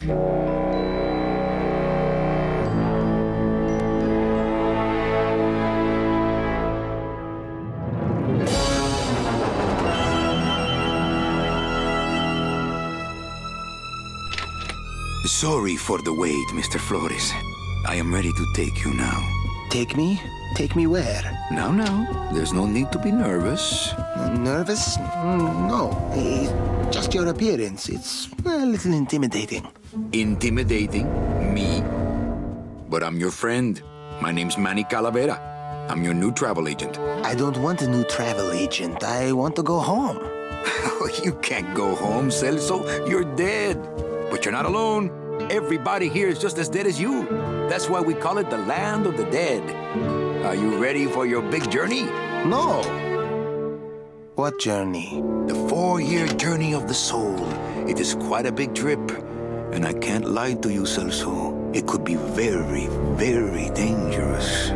Sorry for the wait, Mr. Flores. I am ready to take you now. Take me? Take me where? Now, there's no need to be nervous. Nervous? No. Just your appearance. It's a little intimidating. Intimidating? Me? But I'm your friend. My name's Manny Calavera. I'm your new travel agent. I don't want a new travel agent. I want to go home. You can't go home, Celso. You're dead. But you're not alone. Everybody here is just as dead as you. That's why we call it the land of the dead. Are you ready for your big journey? No. What journey? The 4-year journey of the soul. It is quite a big trip. And I can't lie to you, Celso. It could be very, very dangerous.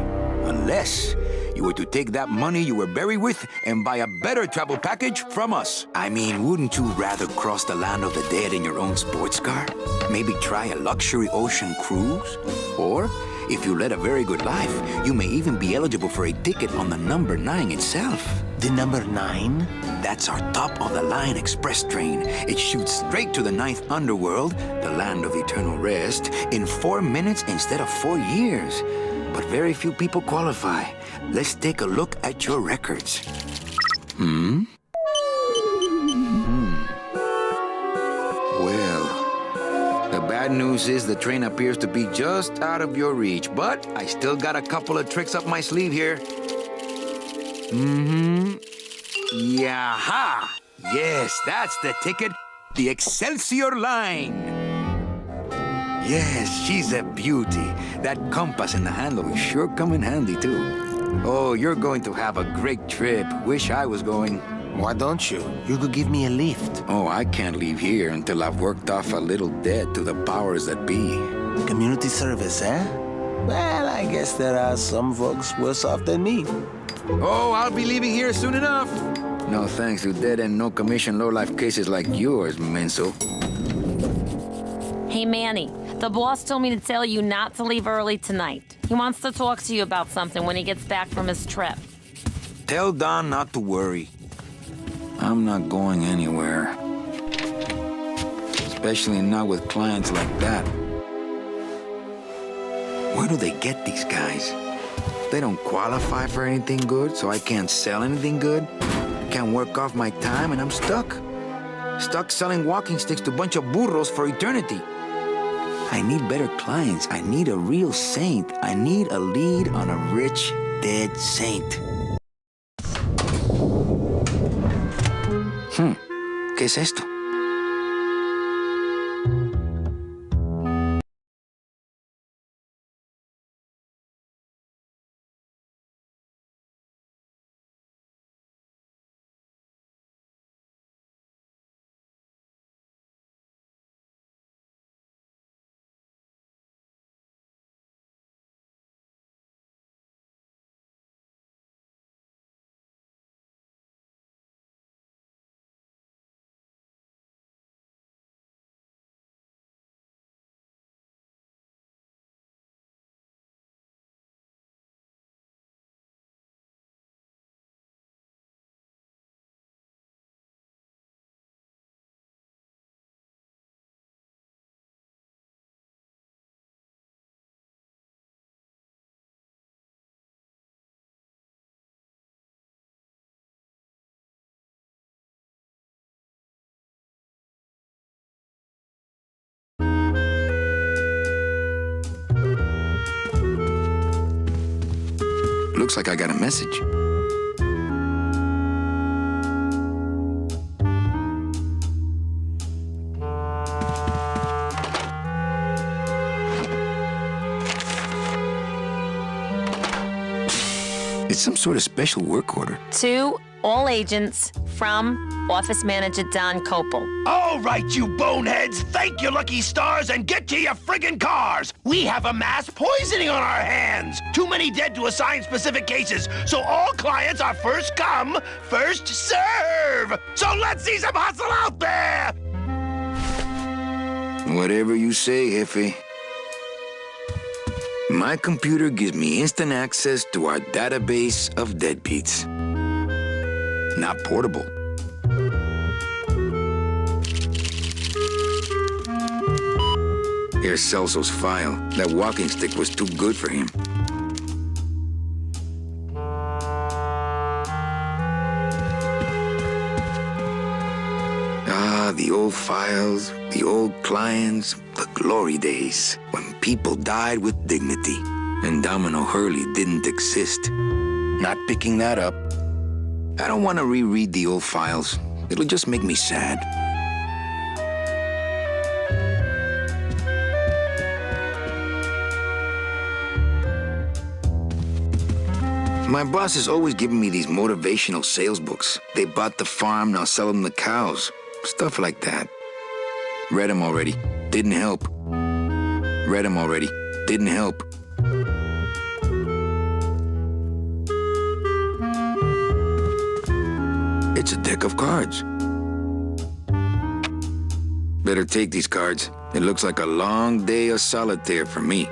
Unless you were to take that money you were buried with and buy a better travel package from us. I mean, wouldn't you rather cross the land of the dead in your own sports car? Maybe try a luxury ocean cruise? Or, if you led a very good life, you may even be eligible for a ticket on the number 9 itself. The number 9? That's our top-of-the-line express train. It shoots straight to the 9th underworld, the land of eternal rest, in 4 minutes instead of 4 years. But very few people qualify. Let's take a look at your records. Well, the bad news is the train appears to be just out of your reach, but I still got a couple of tricks up my sleeve here. Yaha! Yes, that's the ticket. The Excelsior line. Yes, she's a beauty. That compass and the handle will sure come in handy, too. Oh, you're going to have a great trip. Wish I was going. Why don't you? You could give me a lift. Oh, I can't leave here until I've worked off a little debt to the powers that be. Community service, eh? Well, I guess there are some folks worse off than me. Oh, I'll be leaving here soon enough. No thanks to dead and no commission low-life cases like yours, Menso. Hey, Manny. The boss told me to tell you not to leave early tonight. He wants to talk to you about something when he gets back from his trip. Tell Don not to worry. I'm not going anywhere. Especially not with clients like that. Where do they get these guys? They don't qualify for anything good, so I can't sell anything good. Can't work off my time, and I'm stuck. Stuck selling walking sticks to a bunch of burros for eternity. I need better clients. I need a real saint. I need a lead on a rich, dead saint. ¿Qué es esto? Looks like I got a message. It's some sort of special work order. To all agents from Office Manager Don Copel. All right, you boneheads, thank your lucky stars and get to your friggin' cars. We have a mass poisoning on our hands. Too many dead to assign specific cases, so all clients are first come, first serve. So let's see some hustle out there. Whatever you say, Jefe. My computer gives me instant access to our database of deadbeats. Not portable. Here's Celso's file. That walking stick was too good for him. Ah, the old files, the old clients, the glory days, when people died with dignity, and Domino Hurley didn't exist. Not picking that up. I don't want to reread the old files. It'll just make me sad. My boss is always giving me these motivational sales books. They bought the farm, now sell them the cows. Stuff like that. Read them already. Didn't help. Read them already. Didn't help. It's a deck of cards. Better take these cards. It looks like a long day of solitaire for me.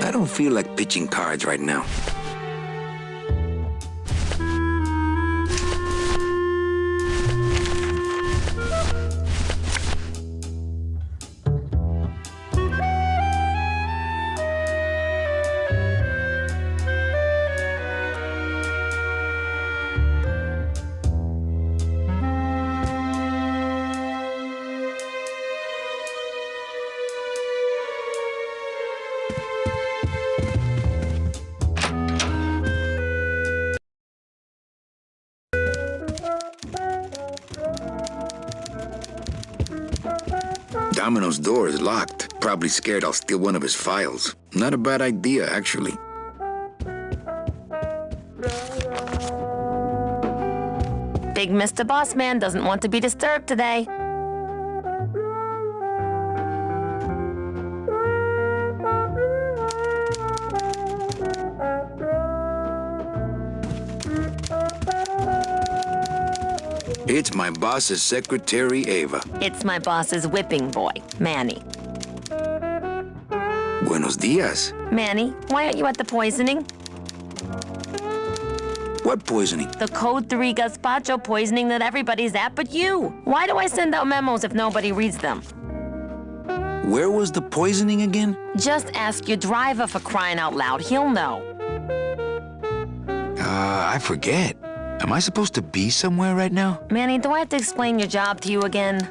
I don't feel like pitching cards right now. Domino's door is locked. Probably scared I'll steal one of his files. Not a bad idea, actually. Big Mr. Bossman doesn't want to be disturbed today. It's my boss's secretary, Ava. It's my boss's whipping boy, Manny. Buenos dias. Manny, why aren't you at the poisoning? What poisoning? The Code 3 gazpacho poisoning that everybody's at but you. Why do I send out memos if nobody reads them? Where was the poisoning again? Just ask your driver, for crying out loud. He'll know. I forget. Am I supposed to be somewhere right now? Manny, do I have to explain your job to you again?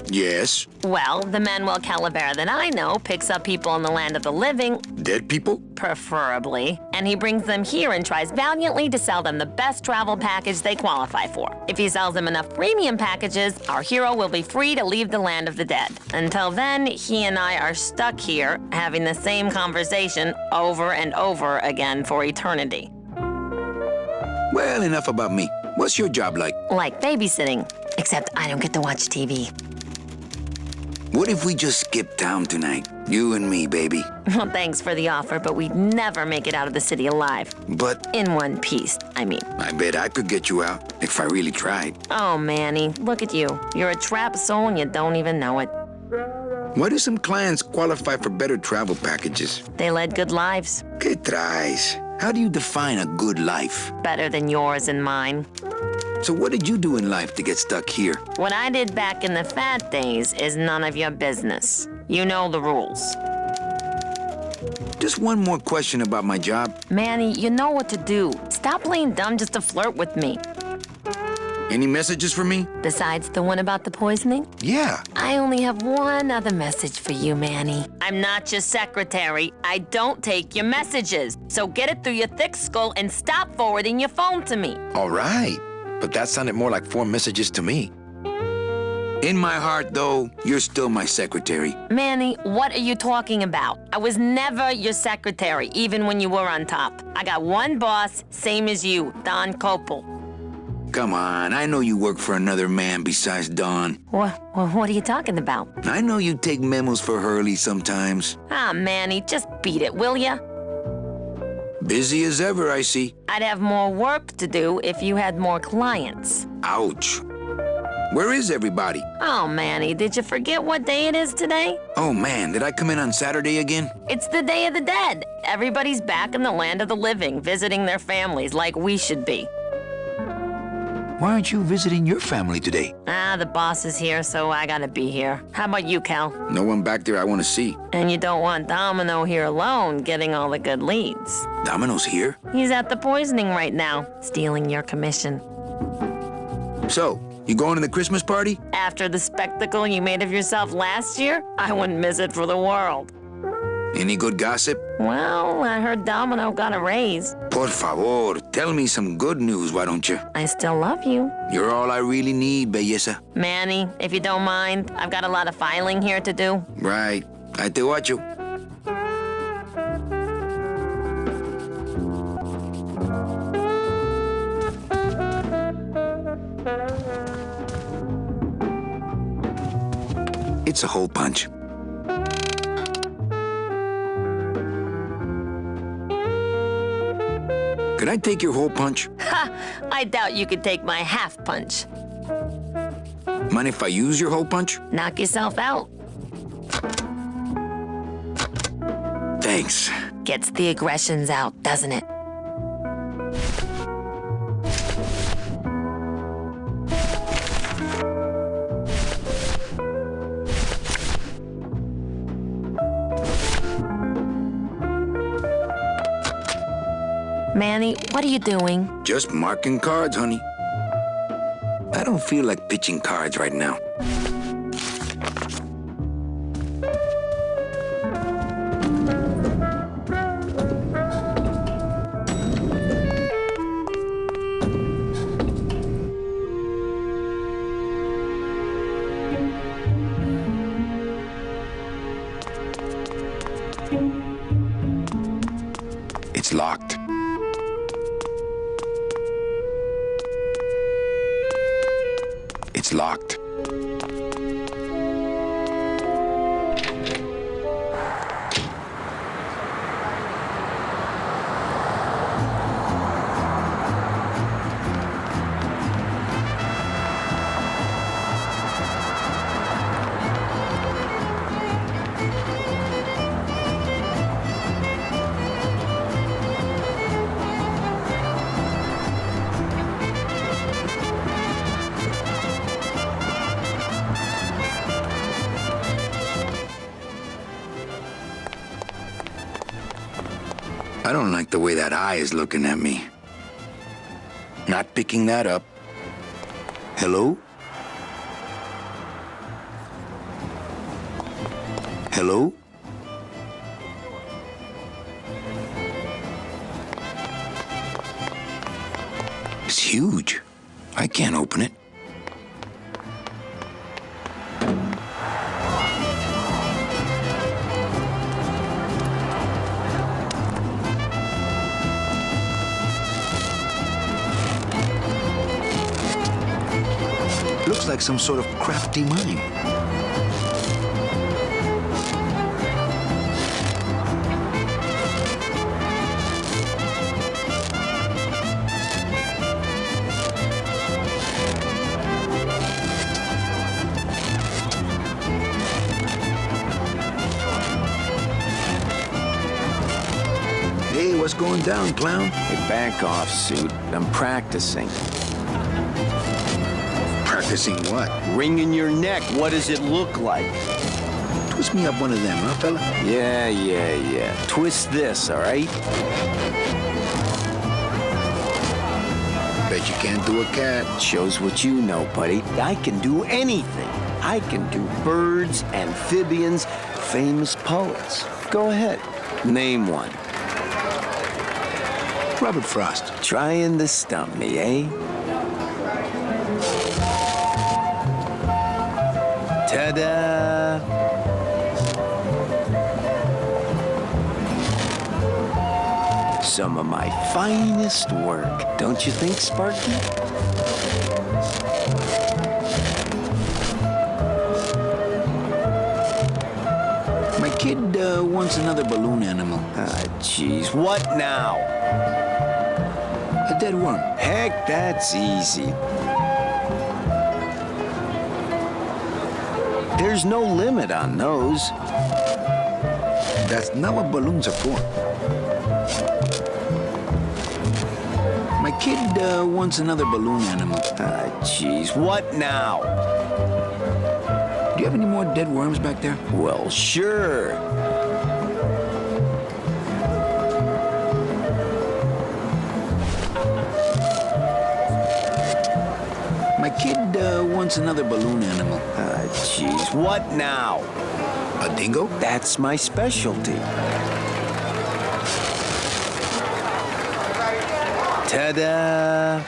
Yes. Well, the Manuel Calavera that I know picks up people in the land of the living. Dead people? Preferably. And he brings them here and tries valiantly to sell them the best travel package they qualify for. If he sells them enough premium packages, our hero will be free to leave the land of the dead. Until then, he and I are stuck here, having the same conversation over and over again for eternity. Well, enough about me. What's your job like? Like babysitting, except I don't get to watch TV. What if we just skip town tonight? You and me, baby. Well, thanks for the offer, but we'd never make it out of the city alive. But In one piece, I mean. I bet I could get you out if I really tried. Oh, Manny, look at you. You're a trapped soul and you don't even know it. Why do some clients qualify for better travel packages? They led good lives. ¿Qué traes? How do you define a good life? Better than yours and mine. So what did you do in life to get stuck here? What I did back in the fat days is none of your business. You know the rules. Just one more question about my job. Manny, you know what to do. Stop playing dumb just to flirt with me. Any messages for me? Besides the one about the poisoning? Yeah. I only have one other message for you, Manny. I'm not your secretary. I don't take your messages. So get it through your thick skull and stop forwarding your phone to me. All right. But that sounded more like 4 messages to me. In my heart, though, you're still my secretary. Manny, what are you talking about? I was never your secretary, even when you were on top. I got one boss, same as you, Don Copel. Come on, I know you work for another man besides Don. What are you talking about? I know you take memos for Hurley sometimes. Ah, Manny, just beat it, will ya? Busy as ever, I see. I'd have more work to do if you had more clients. Ouch. Where is everybody? Oh, Manny, did you forget what day it is today? Oh, man, did I come in on Saturday again? It's the Day of the Dead. Everybody's back in the land of the living, visiting their families like we should be. Why aren't you visiting your family today? The boss is here, so I gotta be here. How about you, Cal? No one back there I want to see. And you don't want Domino here alone, getting all the good leads. Domino's here? He's at the poisoning right now, stealing your commission. So, you going to the Christmas party? After the spectacle you made of yourself last year, I wouldn't miss it for the world. Any good gossip? Well, I heard Domino got a raise. Por favor, tell me some good news, why don't you? I still love you. You're all I really need, belleza. Manny, if you don't mind, I've got a lot of filing here to do. Right. I te watcho. It's a hole punch. Could I take your hole punch? Ha! I doubt you could take my half punch. Mind if I use your hole punch? Knock yourself out. Thanks. Gets the aggressions out, doesn't it? Manny, what are you doing? Just marking cards, honey. I don't feel like pitching cards right now. It's locked. It's locked. I don't like the way that eye is looking at me. Not picking that up. Hello? Hello? It's huge. I can't open it. Looks like some sort of crafty mine. Hey, what's going down, clown? Hey, back off, suit. I'm practicing. Practicing what? Wringing your neck. What does it look like? Twist me up one of them, huh, fella? Yeah. Twist this, all right? Bet you can't do a cat. Shows what you know, buddy. I can do anything. I can do birds, amphibians, famous poets. Go ahead. Name one. Robert Frost. Trying to stump me, eh? Ta-da! Some of my finest work, don't you think, Sparky? My kid wants another balloon animal. Ah, jeez. What now? A dead worm. Heck, that's easy. There's no limit on those. That's not what balloons are for. My kid wants another balloon animal. Ah, jeez, what now? Do you have any more dead worms back there? Well, sure. My kid wants another balloon animal. Ah, jeez, what now? A dingo? That's my specialty. Ta-da!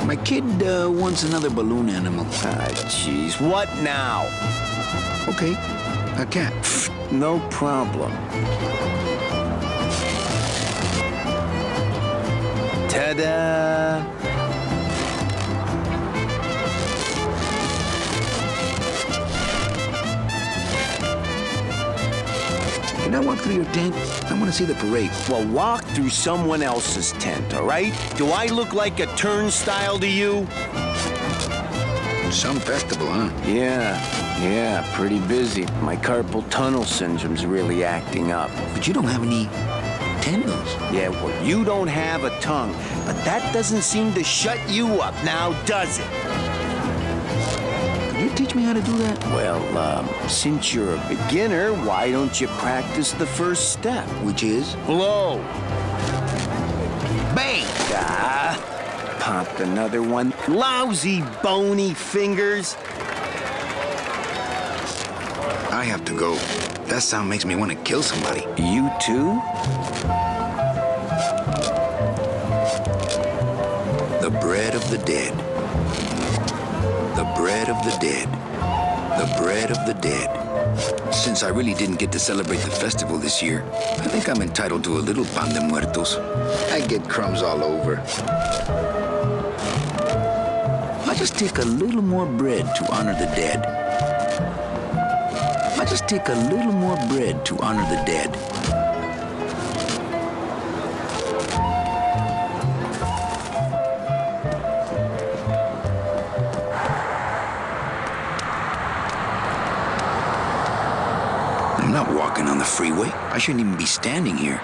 My kid wants another balloon animal. Ah, jeez, what now? Okay, a cat. No problem. Ta-da! Can I walk through your tent? I want to see the parade. Well, walk through someone else's tent, all right? Do I look like a turnstile to you? Some festival, huh? Yeah, pretty busy. My carpal tunnel syndrome's really acting up. But you don't have any tendons. Yeah, well, you don't have a tongue, but that doesn't seem to shut you up now, does it? Can you teach me how to do that? Well, since you're a beginner, why don't you practice the first step? Which is? Blow. Bang! Ah, popped another one. Lousy bony fingers. I have to go. That sound makes me want to kill somebody. You too? The bread of the dead. The bread of the dead. The bread of the dead. Since I really didn't get to celebrate the festival this year, I think I'm entitled to a little pan de muertos. I get crumbs all over. I just take a little more bread to honor the dead. I just take a little more bread to honor the dead. I'm not walking on the freeway. I shouldn't even be standing here.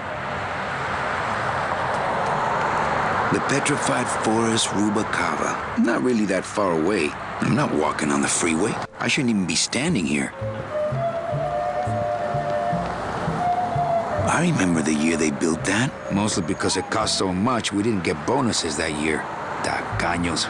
The petrified forest Rubacava. Not really that far away. I'm not walking on the freeway. I shouldn't even be standing here. I remember the year they built that. Mostly because it cost so much, we didn't get bonuses that year. Tacaños.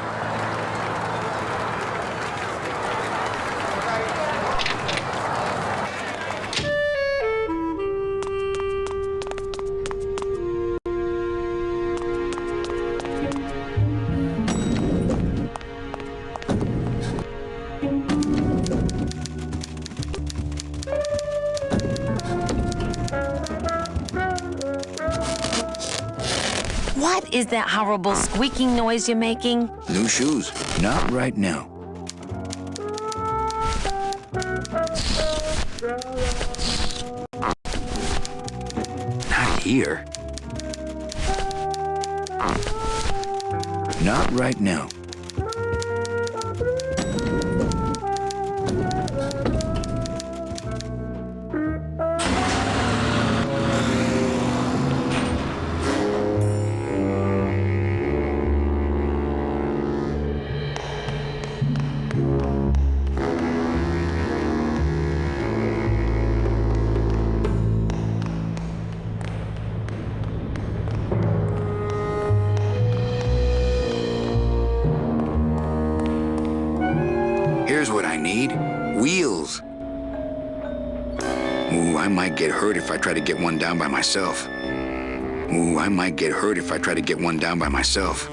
What is that horrible squeaking noise you're making? New shoes. Not right now. Not here. Not right now. Here's what I need. Wheels. Ooh, I might get hurt if I try to get one down by myself. Ooh, I might get hurt if I try to get one down by myself.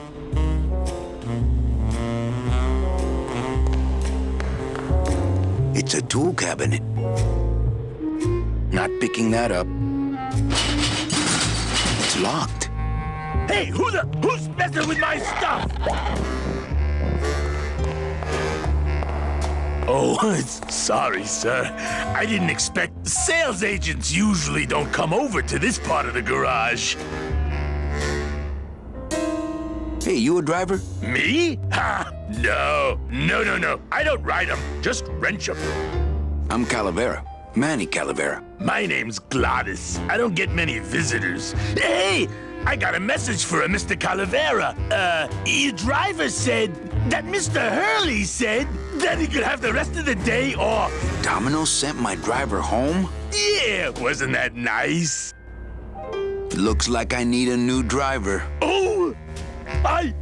It's a tool cabinet. Not picking that up. It's locked. Hey, who's messing with my stuff? Oh, sorry, sir. I didn't expect... Sales agents usually don't come over to this part of the garage. Hey, you a driver? Me? Ha! No. I don't ride them, just wrench them. I'm Calavera. Manny Calavera. My name's Gladys. I don't get many visitors. Hey! I got a message for a Mr. Calavera. Your driver said that Mr. Hurley said that he could have the rest of the day off. Domino sent my driver home? Yeah, wasn't that nice? Looks like I need a new driver. Oh! I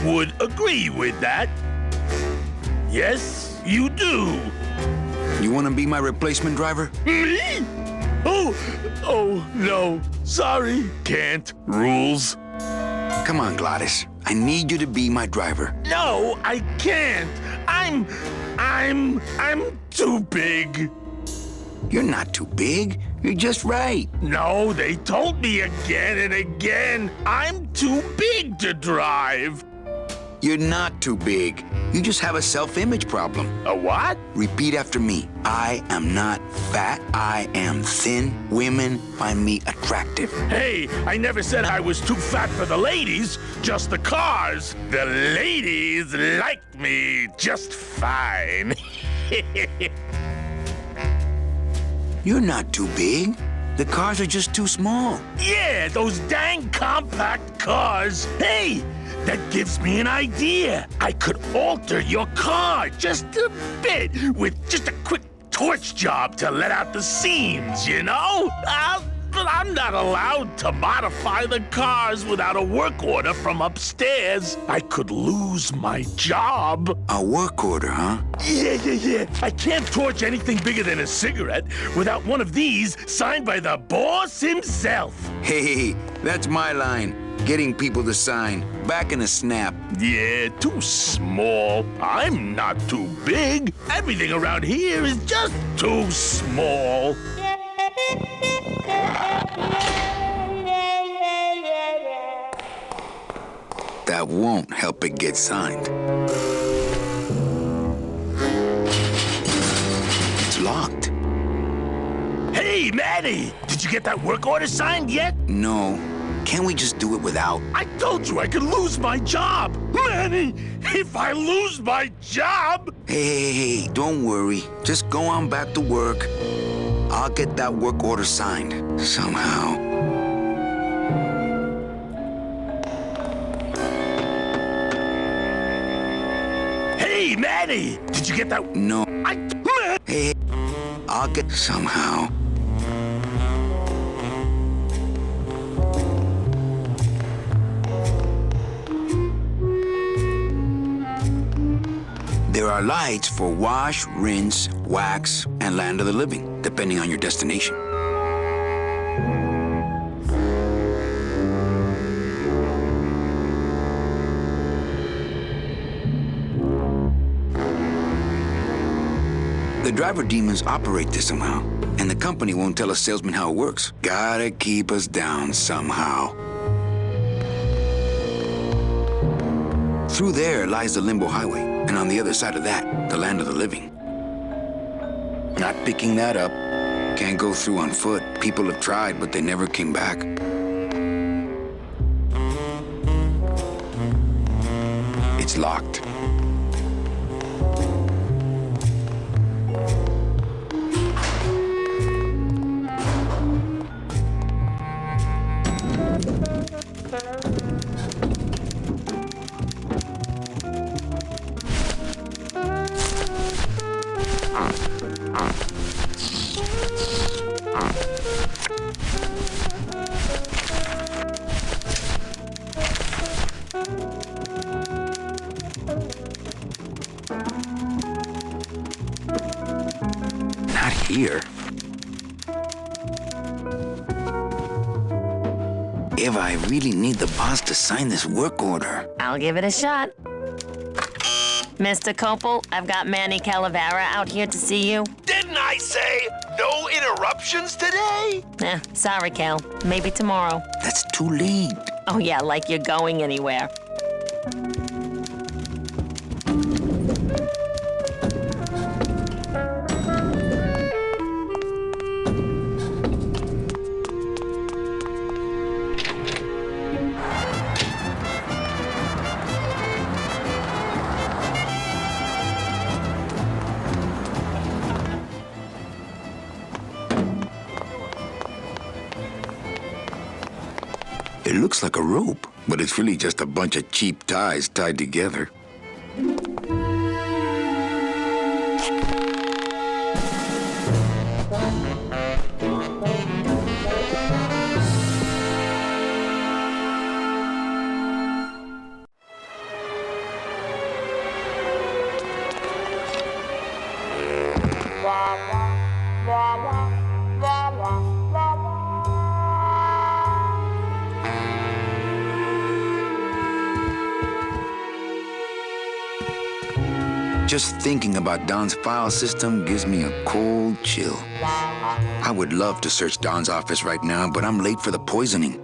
would agree with that. Yes, you do. You want to be my replacement driver? Me? Oh, no. Sorry. Can't. Rules. Come on, Gladys. I need you to be my driver. No, I can't. I'm too big. You're not too big. You're just right. No, they told me again and again. I'm too big to drive. You're not too big. You just have a self-image problem. A what? Repeat after me. I am not fat. I am thin. Women find me attractive. Hey, I never said I was too fat for the ladies, just the cars. The ladies liked me just fine. You're not too big. The cars are just too small. Yeah, those dang compact cars. Hey, that gives me an idea. I could alter your car just a bit with just a quick torch job to let out the seams, you know? But I'm not allowed to modify the cars without a work order from upstairs. I could lose my job. A work order, huh? Yeah. I can't torch anything bigger than a cigarette without one of these signed by the boss himself. Hey, that's my line. Getting people to sign. Back in a snap. Yeah, too small. I'm not too big. Everything around here is just too small. That won't help it get signed. It's locked. Hey, Manny! Did you get that work order signed yet? No. Can't we just do it without? I told you I could lose my job! Manny, if I lose my job... Hey, don't worry. Just go on back to work. I'll get that work order signed. Somehow. Hey, Manny! Did you get that... No. Hey, I'll get somehow. There are lights for wash, rinse, wax, and land of the living, depending on your destination. The driver demons operate this somehow, and the company won't tell a salesman how it works. Gotta keep us down somehow. Through there lies the Limbo Highway, and on the other side of that, the land of the living. Not picking that up. Can't go through on foot. People have tried, but they never came back. It's locked. Not here. Eva, I really need the boss to sign this work order. I'll give it a shot. Mr. Copel, I've got Manny Calavera out here to see you. Didn't I say no interruptions today? Sorry, Cal. Maybe tomorrow. That's too late. Oh, yeah, like you're going anywhere. It looks like a rope, but it's really just a bunch of cheap ties tied together. Just thinking about Don's file system gives me a cold chill. I would love to search Don's office right now, but I'm late for the poisoning.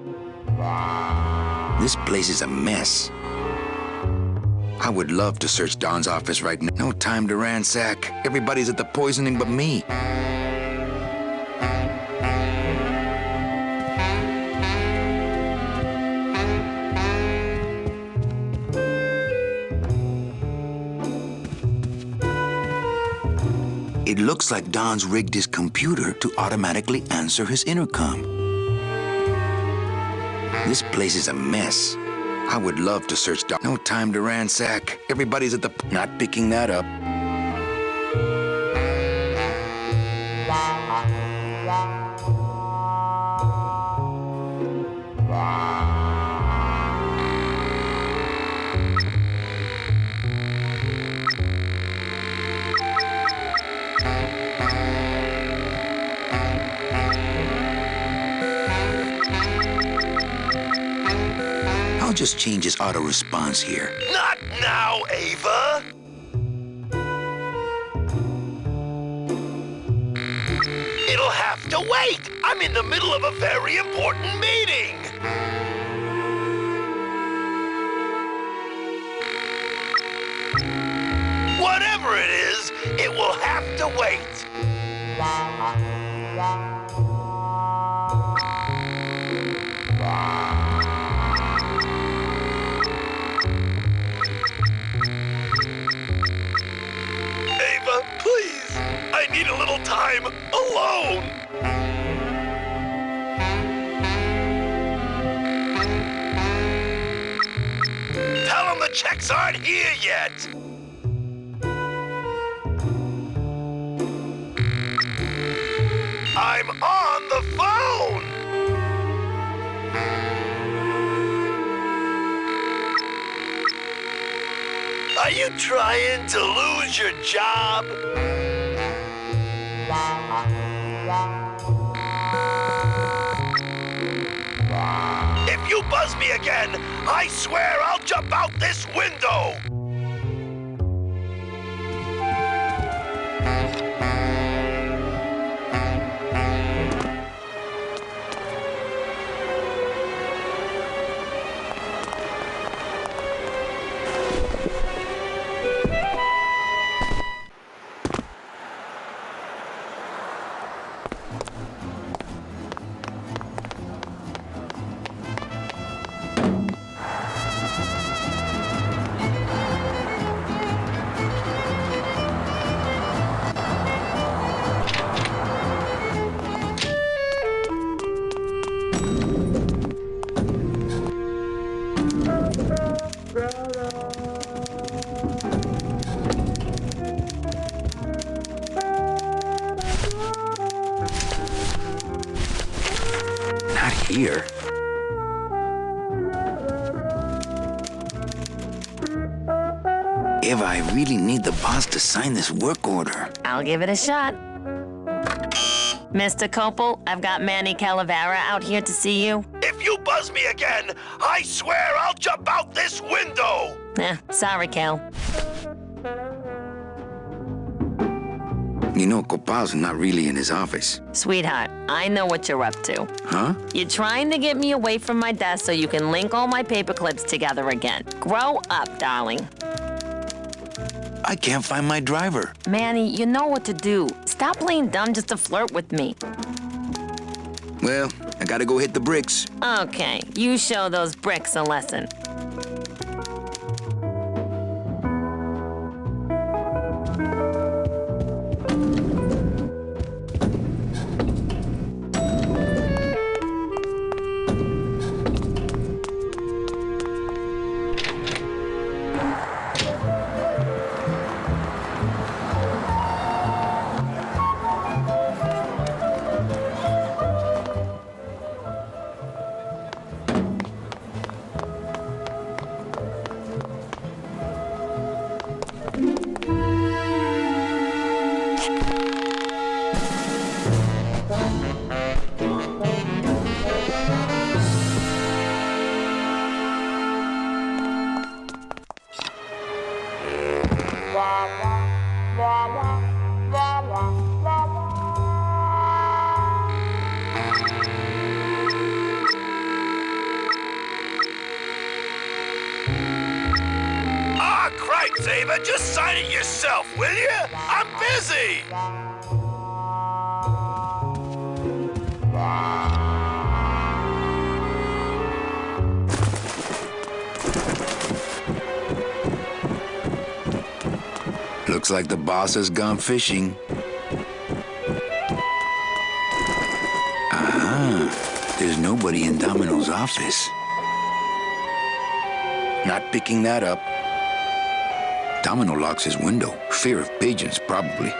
This place is a mess. I would love to search Don's office right now. No time to ransack. Everybody's at the poisoning but me. It looks like Don's rigged his computer to automatically answer his intercom. This place is a mess. I would love to search Don. No time to ransack. Everybody's at the... Not picking that up. I'll just change his auto response here. Not now, Ava! It'll have to wait! I'm in the middle of a very important meeting! Whatever it is, it will have to wait! Ava, please! I need a little time alone! Tell him the checks aren't here yet! I'm on the phone! Are you trying to lose your job? If you buzz me again, I swear I'll jump out this window! Not here. Eva, I really need the boss to sign this work order. I'll give it a shot. Mr. Copel, I've got Manny Calavera out here to see you. If you buzz me again, I swear I'll jump out this window! Sorry, Cal. You know, Copal's not really in his office. Sweetheart, I know what you're up to. Huh? You're trying to get me away from my desk so you can link all my paper clips together again. Grow up, darling. I can't find my driver. Manny, you know what to do. Stop playing dumb just to flirt with me. Well, I gotta go hit the bricks. Okay, you show those bricks a lesson. cripes, Ava. Just sign it yourself, will you? I'm busy. Looks like the boss has gone fishing. Aha, there's nobody in Domino's office. Not picking that up. Domino locks his window. Fear of pigeons, probably.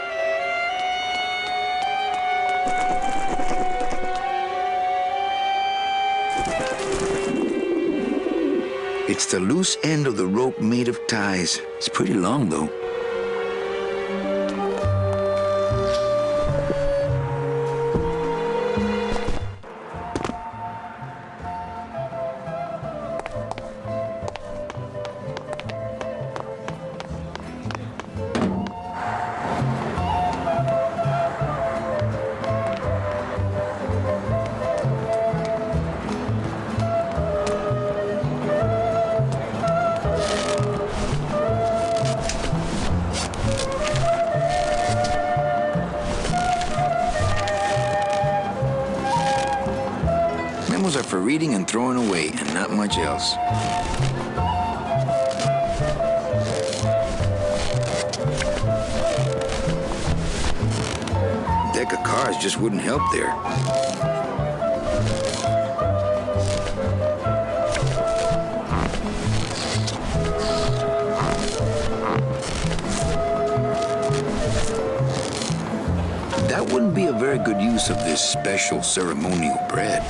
It's the loose end of the rope made of ties. It's pretty long, though. Memos are for reading and throwing away, and not much else. Deck of cards just wouldn't help there. That wouldn't be a very good use of this special ceremonial bread.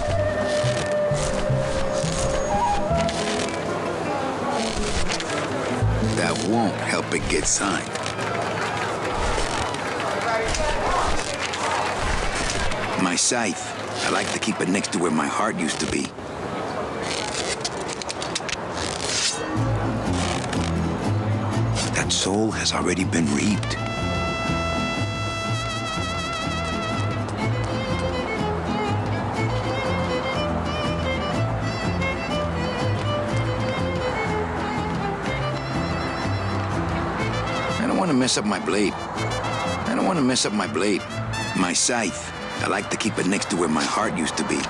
That won't help it get signed. My scythe. I like to keep it next to where my heart used to be. That soul has already been reaped. I don't want to mess up my blade. I don't want to mess up my blade. My scythe. I like to keep it next to where my heart used to be.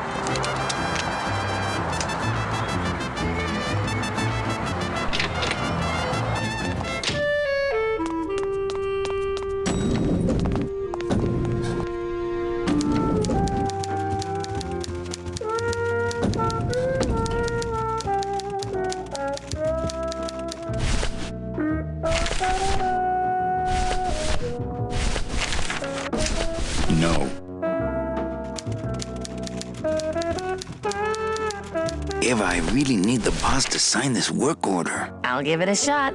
No. Eva, I really need the boss to sign this work order. I'll give it a shot.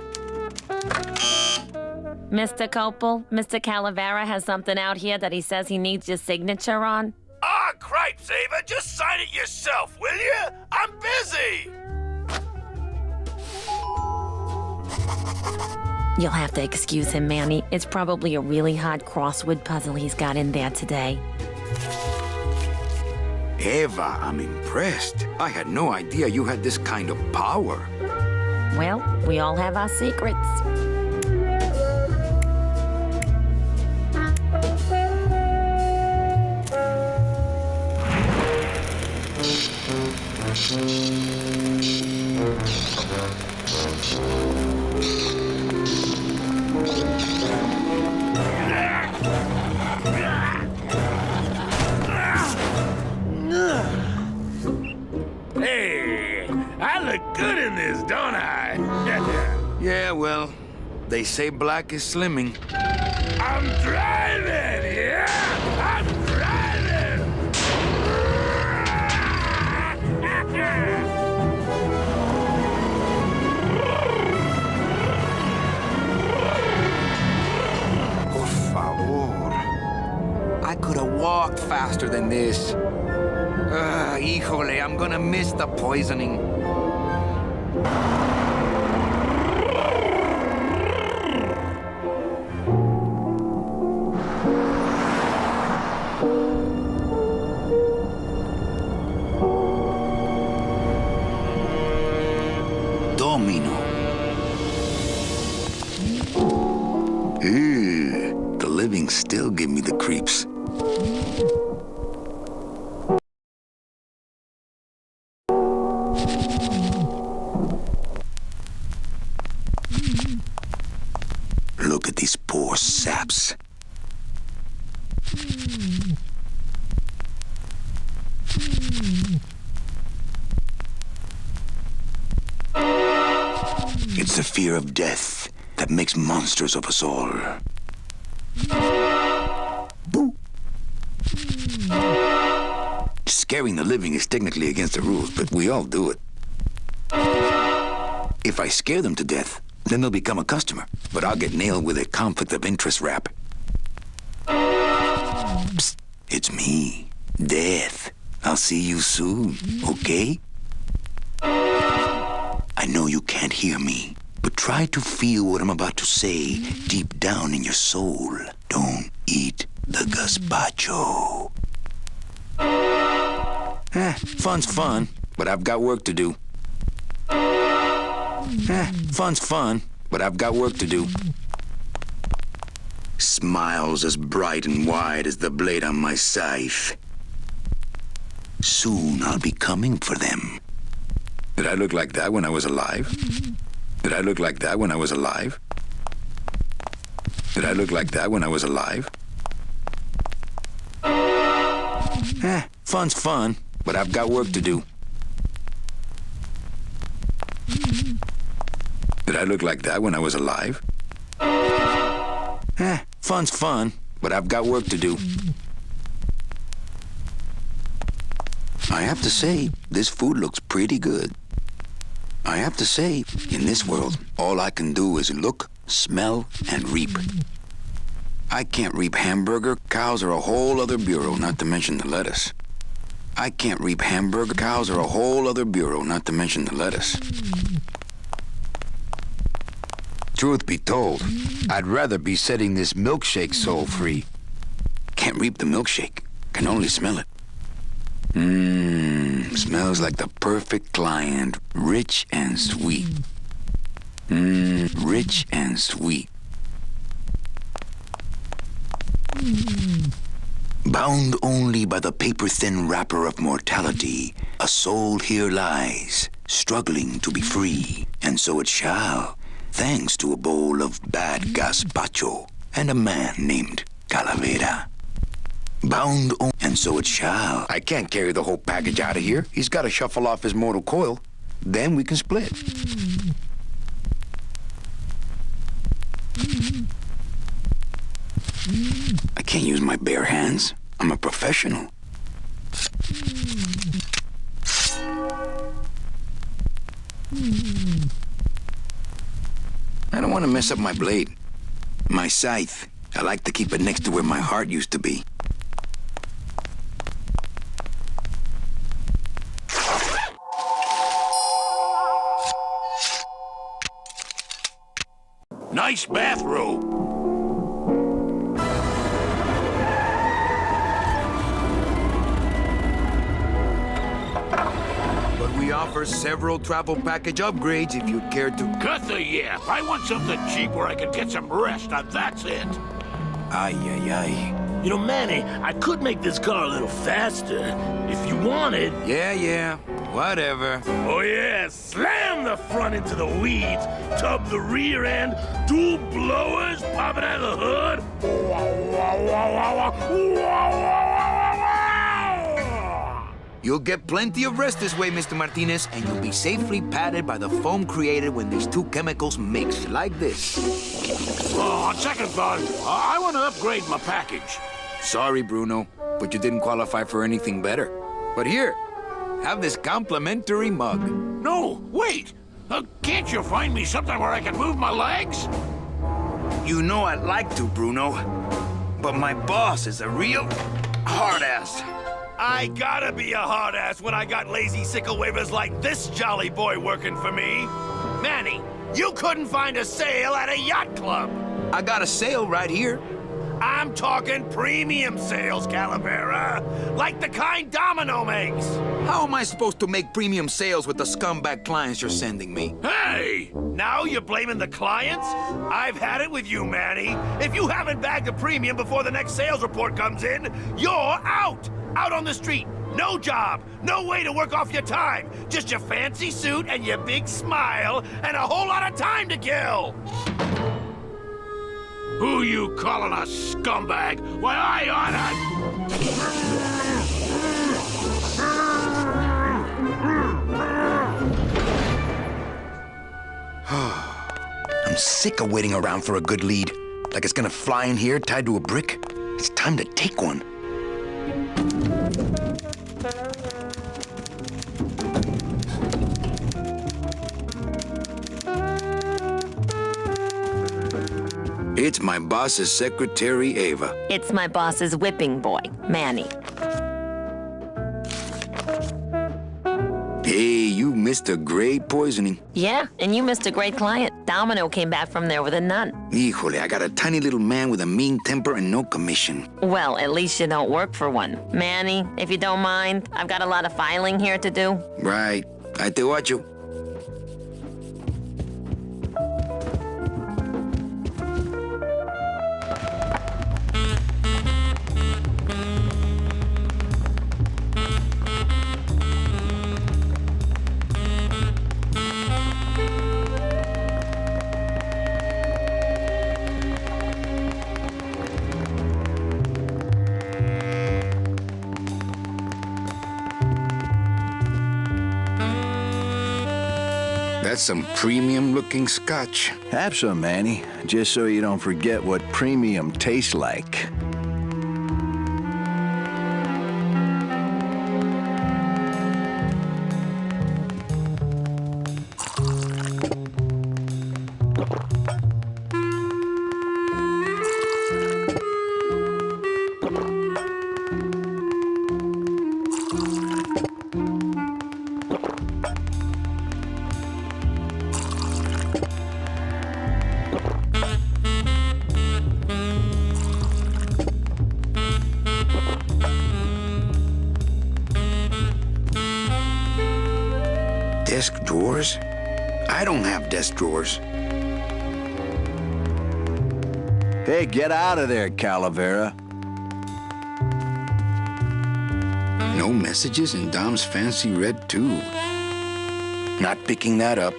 Mr. Copel, Mr. Calavera has something out here that he says he needs your signature on. Ah, cripes, Ava. Just sign it yourself, will you? I'm busy. You'll have to excuse him, Manny. It's probably a really hard crossword puzzle he's got in there today. Eva, I'm impressed. I had no idea you had this kind of power. Well, we all have our secrets. Hey, I look good in this, don't I? Yeah, well, they say black is slimming. I'm driving, yeah! I'm driving! Por favor. I could have walked faster than this. Híjole, I'm gonna miss the poisoning. Domino. the creeps. Look at these poor saps. It's the fear of death that makes monsters of us all. Boo! Scaring the living is technically against the rules, but we all do it. If I scare them to death, then they'll become a customer, but I'll get nailed with a conflict of interest rap. Psst, it's me, Death. I'll see you soon, okay? I know you can't hear me, but try to feel what I'm about to say deep down in your soul. Don't eat the gazpacho. Fun's fun, but I've got work to do. Fun's fun, but I've got work to do. Smiles as bright and wide as the blade on my scythe. Soon I'll be coming for them. Did I look like that when I was alive? Did I look like that when I was alive? Did I look like that when I was alive? Fun's fun, but I've got work to do. Did I look like that when I was alive? Fun's fun, but I've got work to do. I have to say, this food looks pretty good. I have to say, in this world, all I can do is look, smell, and reap. I can't reap hamburger. Cows are a whole other bureau, not to mention the lettuce. I can't reap hamburger. Cows are a whole other bureau, not to mention the lettuce. Truth be told, I'd rather be setting this milkshake soul free. Can't reap the milkshake, can only smell it. Smells like the perfect client, rich and sweet. Rich and sweet. Bound only by the paper-thin wrapper of mortality, a soul here lies, struggling to be free, and so it shall, thanks to a bowl of bad gazpacho and a man named Calavera. Bound on, and so it shall. I can't carry the whole package out of here. He's got to shuffle off his mortal coil. Then we can split. I can't use my bare hands. I'm a professional. I don't want to mess up my blade. My scythe. I like to keep it next to where my heart used to be. Nice bathrobe. But we offer several travel package upgrades if you care to... Cut the yap. I want something cheap where I can get some rest, and that's it. Ay, ay, ay. You know, Manny, I could make this car a little faster if you wanted. Yeah, whatever. Oh, yeah, slam the front into the weeds, tub the rear end, dual blowers popping out of the hood. You'll get plenty of rest this way, Mr. Martinez, and you'll be safely padded by the foam created when these two chemicals mix, like this. On second thought, I want to upgrade my package. Sorry, Bruno, but you didn't qualify for anything better. But here, have this complimentary mug. No, wait. Can't you find me something where I can move my legs? You know I'd like to, Bruno, but my boss is a real hard-ass. I gotta be a hard-ass when I got lazy sickle wavers like this jolly boy working for me. Manny, you couldn't find a sale at a yacht club. I got a sale right here. I'm talking premium sales, Calavera. Like the kind Domino makes. How am I supposed to make premium sales with the scumbag clients you're sending me? Hey! Now you're blaming the clients? I've had it with you, Manny. If you haven't bagged a premium before the next sales report comes in, you're out! Out on the street. No job, no way to work off your time. Just your fancy suit and your big smile and a whole lot of time to kill. Who you calling a scumbag? Why, I I'm sick of waiting around for a good lead. Like it's gonna fly in here tied to a brick. It's time to take one. It's my boss's secretary, Ava. It's my boss's whipping boy, Manny. Hey, you missed a great poisoning. Yeah, and you missed a great client. Domino came back from there with a nun. Híjole, I got a tiny little man with a mean temper and no commission. Well, at least you don't work for one. Manny, if you don't mind, I've got a lot of filing here to do. Right. Ahí te guacho. That's some premium-looking scotch. Have some, Manny, just so you don't forget what premium tastes like. Desk drawers? I don't have desk drawers. Hey, get out of there, Calavera. No messages in Dom's fancy red tube. Not picking that up.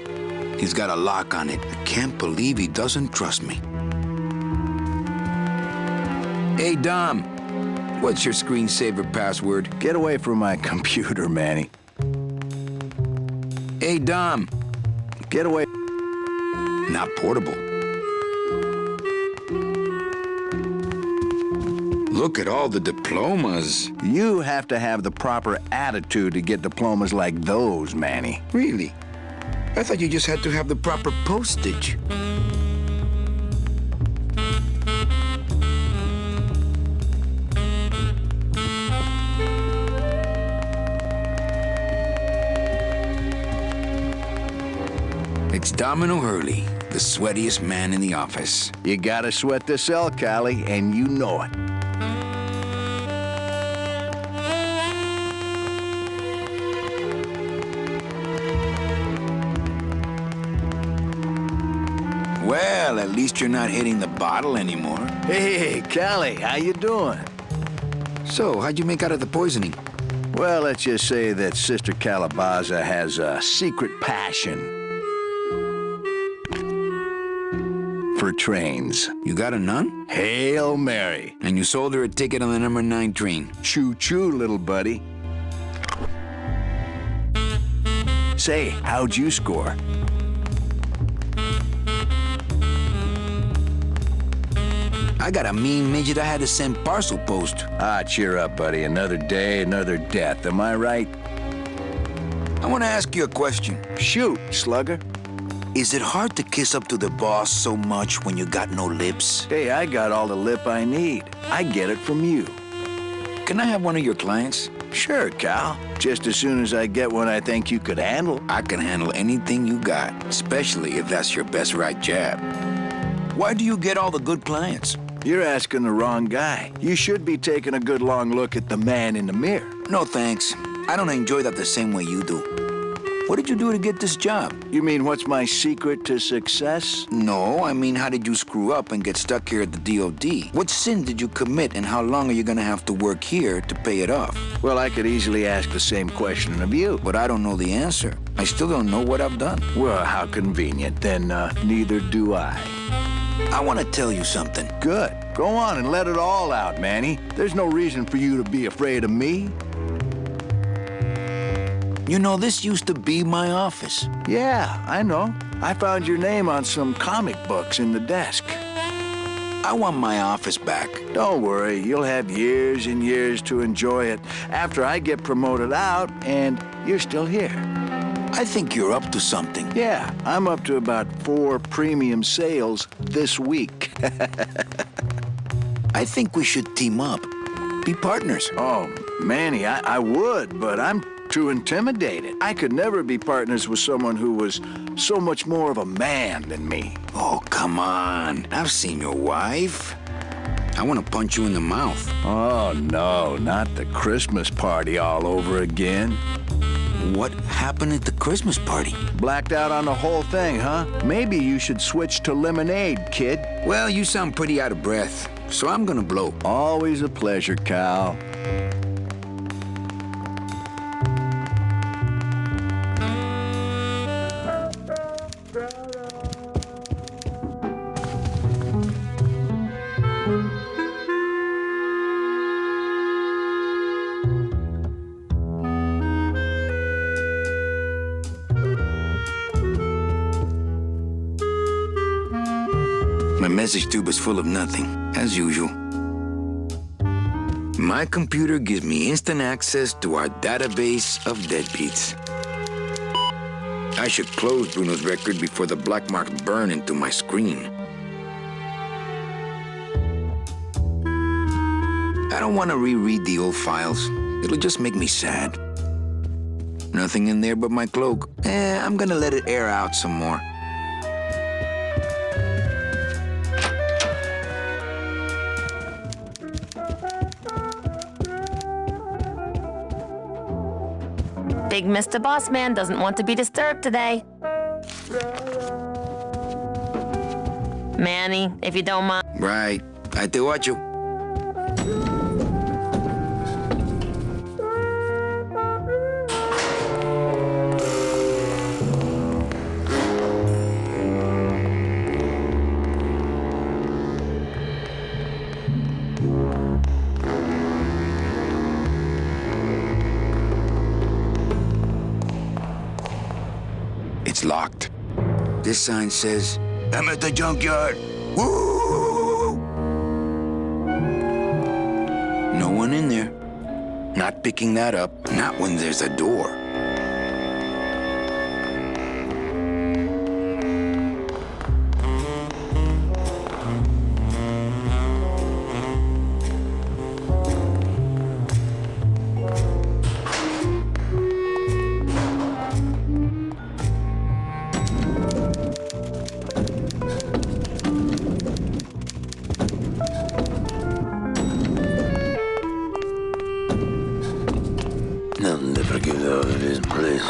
He's got a lock on it. I can't believe he doesn't trust me. Hey, Dom. What's your screensaver password? Get away from my computer, Manny. Hey, Dom. Get away. Not portable. Look at all the diplomas. You have to have the proper attitude to get diplomas like those, Manny. Really? I thought you just had to have the proper postage. It's Domino Hurley, the sweatiest man in the office. You gotta sweat the cell, Callie, and you know it. Well, at least you're not hitting the bottle anymore. Hey, Callie, how you doing? So, how'd you make out of the poisoning? Well, let's just say that Sister Calabaza has a secret passion for trains. You got a nun? Hail Mary. And you sold her a ticket on the number 9 train. Choo-choo, little buddy. Say, how'd you score? I got a mean midget I had to send parcel post. Ah, cheer up, buddy. Another day, another death. Am I right? I want to ask you a question. Shoot, slugger. Is it hard to kiss up to the boss so much when you got no lips? Hey, I got all the lip I need. I get it from you. Can I have one of your clients? Sure, Cal. Just as soon as I get one I think you could handle. I can handle anything you got, especially if that's your best right jab. Why do you get all the good clients? You're asking the wrong guy. You should be taking a good long look at the man in the mirror. No thanks. I don't enjoy that the same way you do. What did you do to get this job? You mean what's my secret to success? No, I mean how did you screw up and get stuck here at the DOD? What sin did you commit and how long are you gonna have to work here to pay it off? Well, I could easily ask the same question of you. But I don't know the answer. I still don't know what I've done. Well, how convenient. Then neither do I. I want to tell you something. Good. Go on and let it all out, Manny. There's no reason for you to be afraid of me. You know, this used to be my office. Yeah, I know. I found your name on some comic books in the desk. I want my office back. Don't worry, you'll have years and years to enjoy it after I get promoted out and you're still here. I think you're up to something. Yeah, I'm up to about 4 premium sales this week. I think we should team up. Be partners. Oh, Manny, I would, but I'm too intimidated. I could never be partners with someone who was so much more of a man than me. Oh, come on. I've seen your wife. I want to punch you in the mouth. Oh, no, not the Christmas party all over again. What happened at the Christmas party? Blacked out on the whole thing, huh? Maybe you should switch to lemonade, kid. Well, you sound pretty out of breath, so I'm gonna blow. Always a pleasure, Cal. My message tube is full of nothing, as usual. My computer gives me instant access to our database of deadbeats. I should close Bruno's record before the black marks burn into my screen. I don't want to reread the old files. It'll just make me sad. Nothing in there but my cloak. I'm gonna let it air out some more. Big Mr. Bossman doesn't want to be disturbed today. Manny, if you don't mind. Right. I te watcho. It's locked. This sign says, I'm at the junkyard. Woo! No one in there. Not picking that up. Not when there's a door. I'll never get out of this place.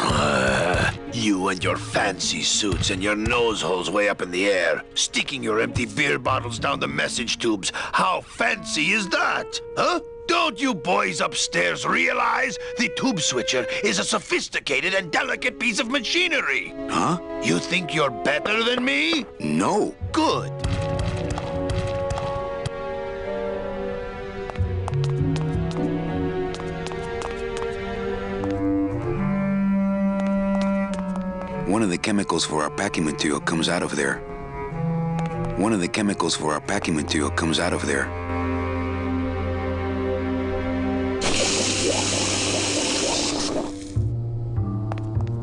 You and your fancy suits and your nose holes way up in the air, sticking your empty beer bottles down the message tubes. How fancy is that? Huh? Don't you boys upstairs realize the tube switcher is a sophisticated and delicate piece of machinery? Huh? You think you're better than me? No. Good. One of the chemicals for our packing material comes out of there. One of the chemicals for our packing material comes out of there.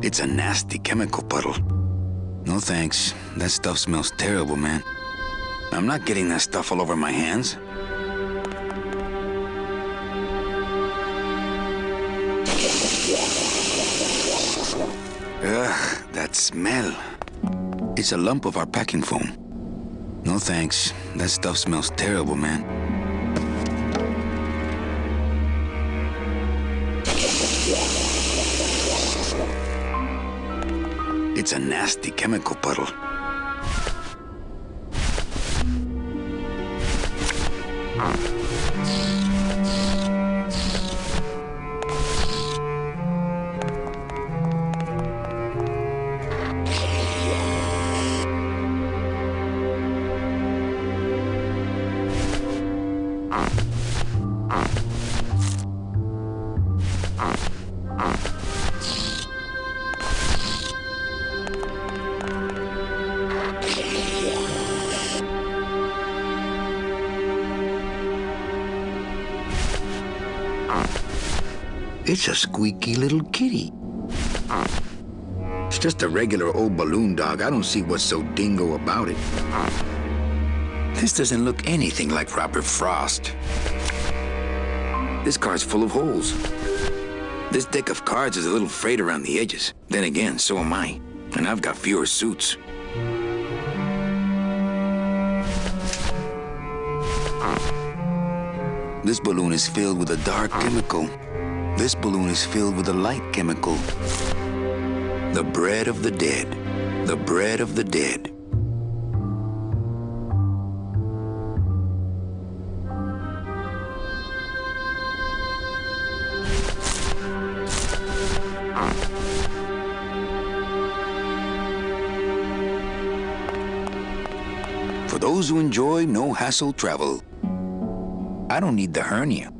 It's a nasty chemical puddle. No thanks. That stuff smells terrible, man. I'm not getting that stuff all over my hands. Ugh, that smell. It's a lump of our packing foam. No thanks. That stuff smells terrible, man. It's a nasty chemical puddle. It's a squeaky little kitty. It's just a regular old balloon dog. I don't see what's so dingo about it. This doesn't look anything like Robert Frost. This car's full of holes. This deck of cards is a little frayed around the edges. Then again, so am I. And I've got fewer suits. This balloon is filled with a dark chemical. This balloon is filled with a light chemical. The bread of the dead. The bread of the dead. For those who enjoy no-hassle travel. I don't need the hernia.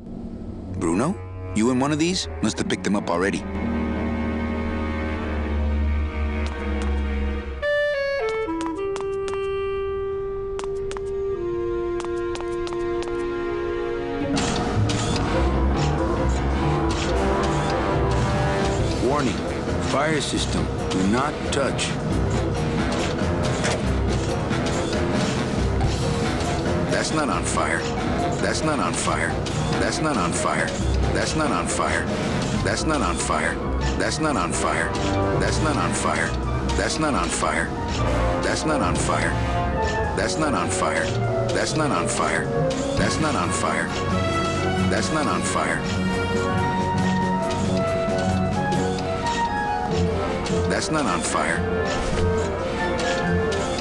Bruno? You in one of these? Must have picked them up already. Warning, fire system, do not touch. That's not on fire. That's not on fire. That's not on fire. That's not on fire. That's not on fire. That's not on fire. That's not on fire. That's not on fire. That's not on fire. That's not on fire. That's not on fire. That's not on fire. That's not on fire. That's not on fire.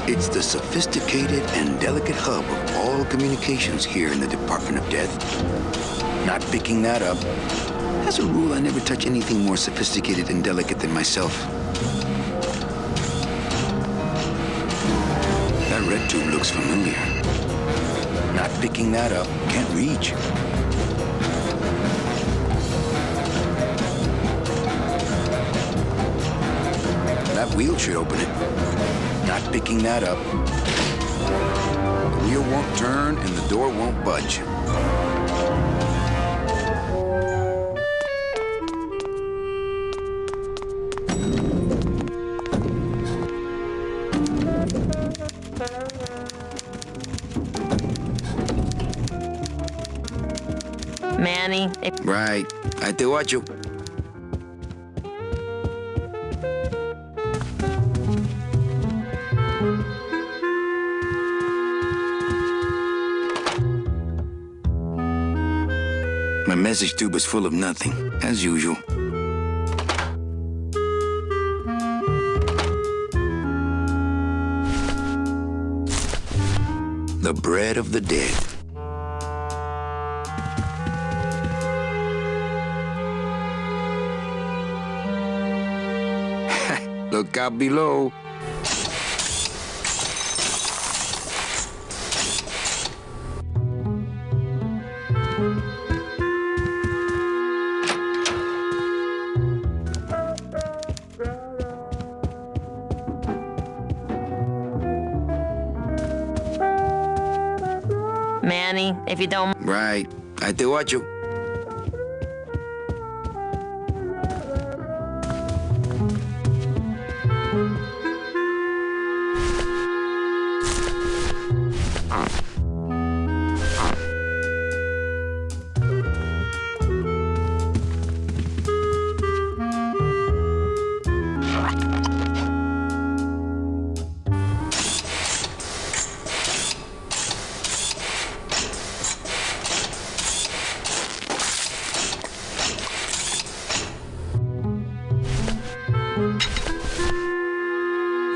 It's the sophisticated and delicate hub of all communications here in the Department of Death. Not picking that up. As a rule, I never touch anything more sophisticated and delicate than myself. That red tube looks familiar. Not picking that up. Can't reach. That wheel should open it. Not picking that up. The wheel won't turn and the door won't budge. Manny, Right. Ahí te guacho. My message tube is full of nothing, as usual. The bread of the dead. Look out below. Manny, if you don't... Right. Ahí te guacho.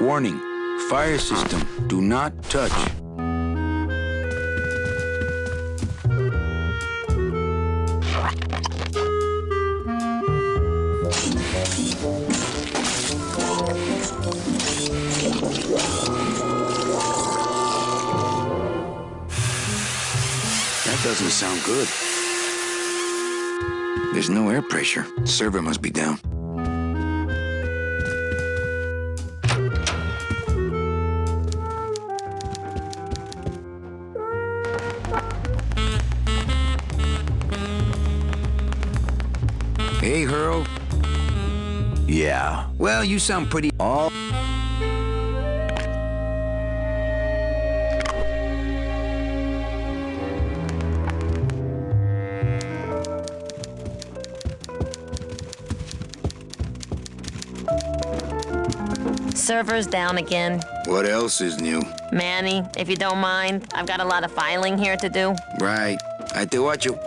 Warning, fire system, do not touch. That doesn't sound good. There's no air pressure. Server must be down. Hey, Hurl. Yeah. Well, you sound pretty... All Server's down again. What else is new? Manny, if you don't mind, I've got a lot of filing here to do. Right. I te watch you.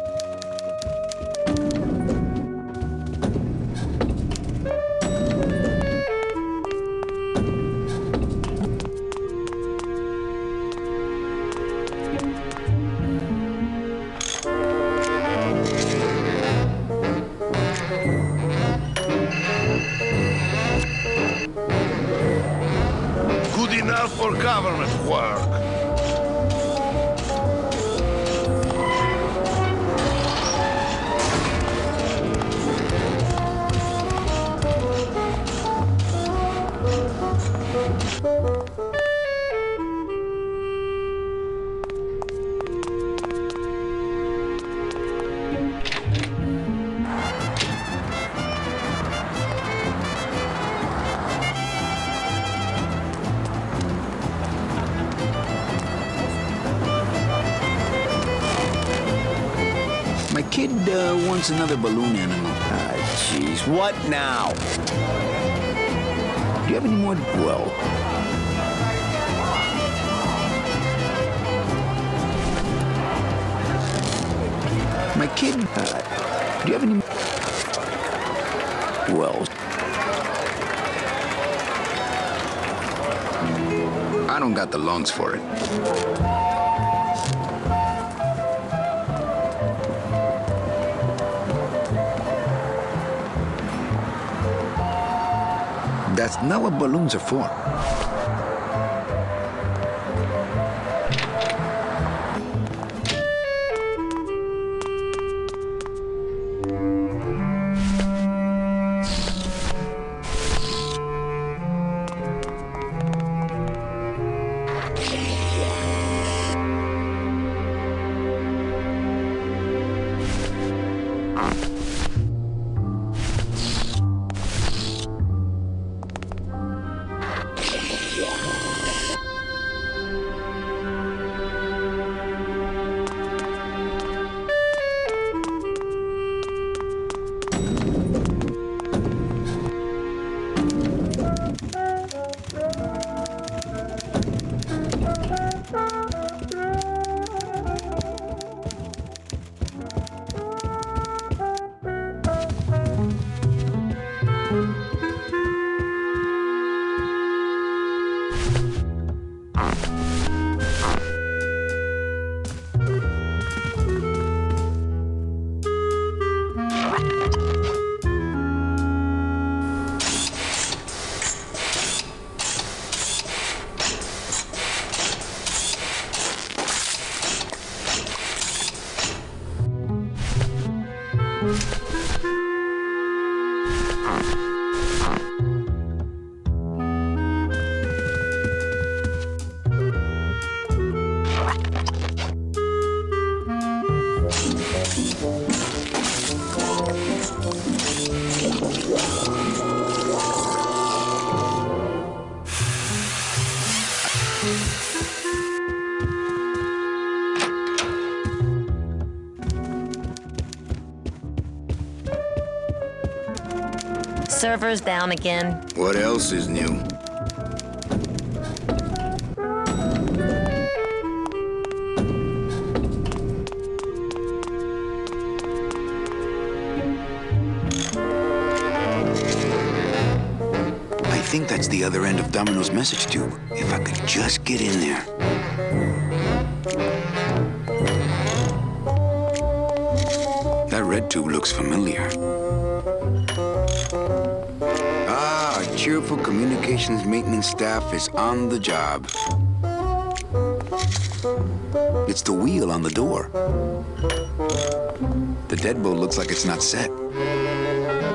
Good enough for government work. My kid wants another balloon animal. jeez. What now? Do you have any more? Well, My kid... do you have any... well, I don't got the lungs for it. That's not what balloons are for. Server's down again. What else is new? I think that's the other end of Domino's message tube. If I could just get in there. That red tube looks familiar. Ah, our cheerful communications maintenance staff is on the job. It's the wheel on the door. The deadbolt looks like it's not set.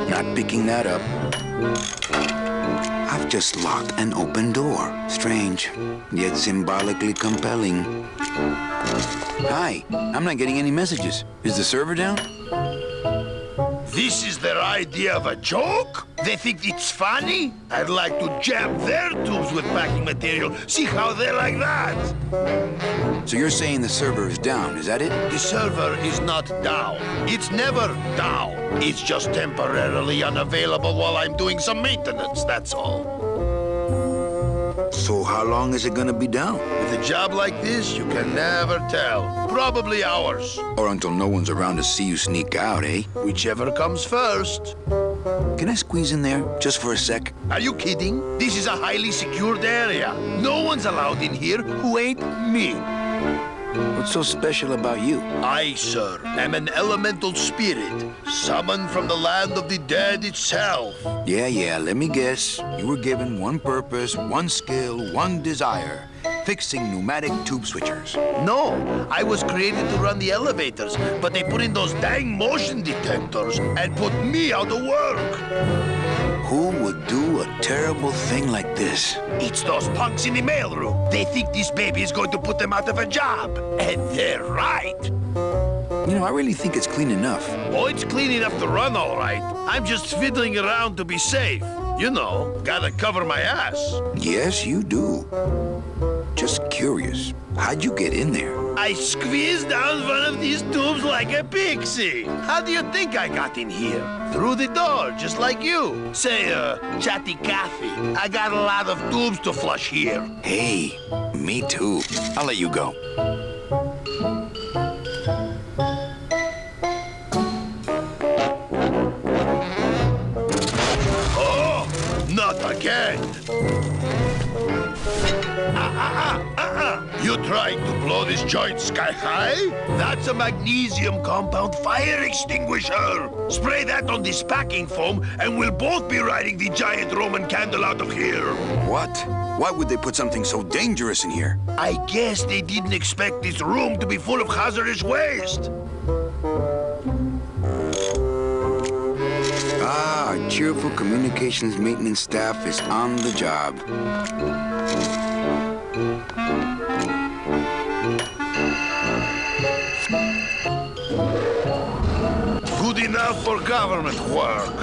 Not picking that up. I've just locked an open door. Strange, yet symbolically compelling. Hi, I'm not getting any messages. Is the server down? This is their idea of a joke? They think it's funny? I'd like to jam their tubes with packing material. See how they like that? So you're saying the server is down, is that it? The server is not down. It's never down. It's just temporarily unavailable while I'm doing some maintenance, that's all. So how long is it gonna be down? With a job like this, you can never tell. Probably hours. Or until no one's around to see you sneak out, eh? Whichever comes first. Can I squeeze in there just for a sec? Are you kidding? This is a highly secured area. No one's allowed in here who ain't me. What's so special about you? I, sir, am an elemental spirit, summoned from the land of the dead itself. Yeah, let me guess. You were given one purpose, one skill, one desire. Fixing pneumatic tube switchers. No, I was created to run the elevators, but they put in those dang motion detectors and put me out of work. Who would do a terrible thing like this? It's those punks in the mailroom. They think this baby is going to put them out of a job. And they're right. You know, I really think it's clean enough. Oh, it's clean enough to run, all right. I'm just fiddling around to be safe. You know, gotta cover my ass. Yes, you do. Just curious, how'd you get in there? I squeezed down one of these tubes like a pixie. How do you think I got in here? Through the door, just like you. Say, chatty Cathy, I got a lot of tubes to flush here. Hey, me too. I'll let you go. Oh, not again. You trying to blow this joint sky high? That's a magnesium compound fire extinguisher. Spray that on this packing foam and we'll both be riding the giant Roman candle out of here. What? Why would they put something so dangerous in here? I guess they didn't expect this room to be full of hazardous waste. Ah, our cheerful communications maintenance staff is on the job. Good enough for government work.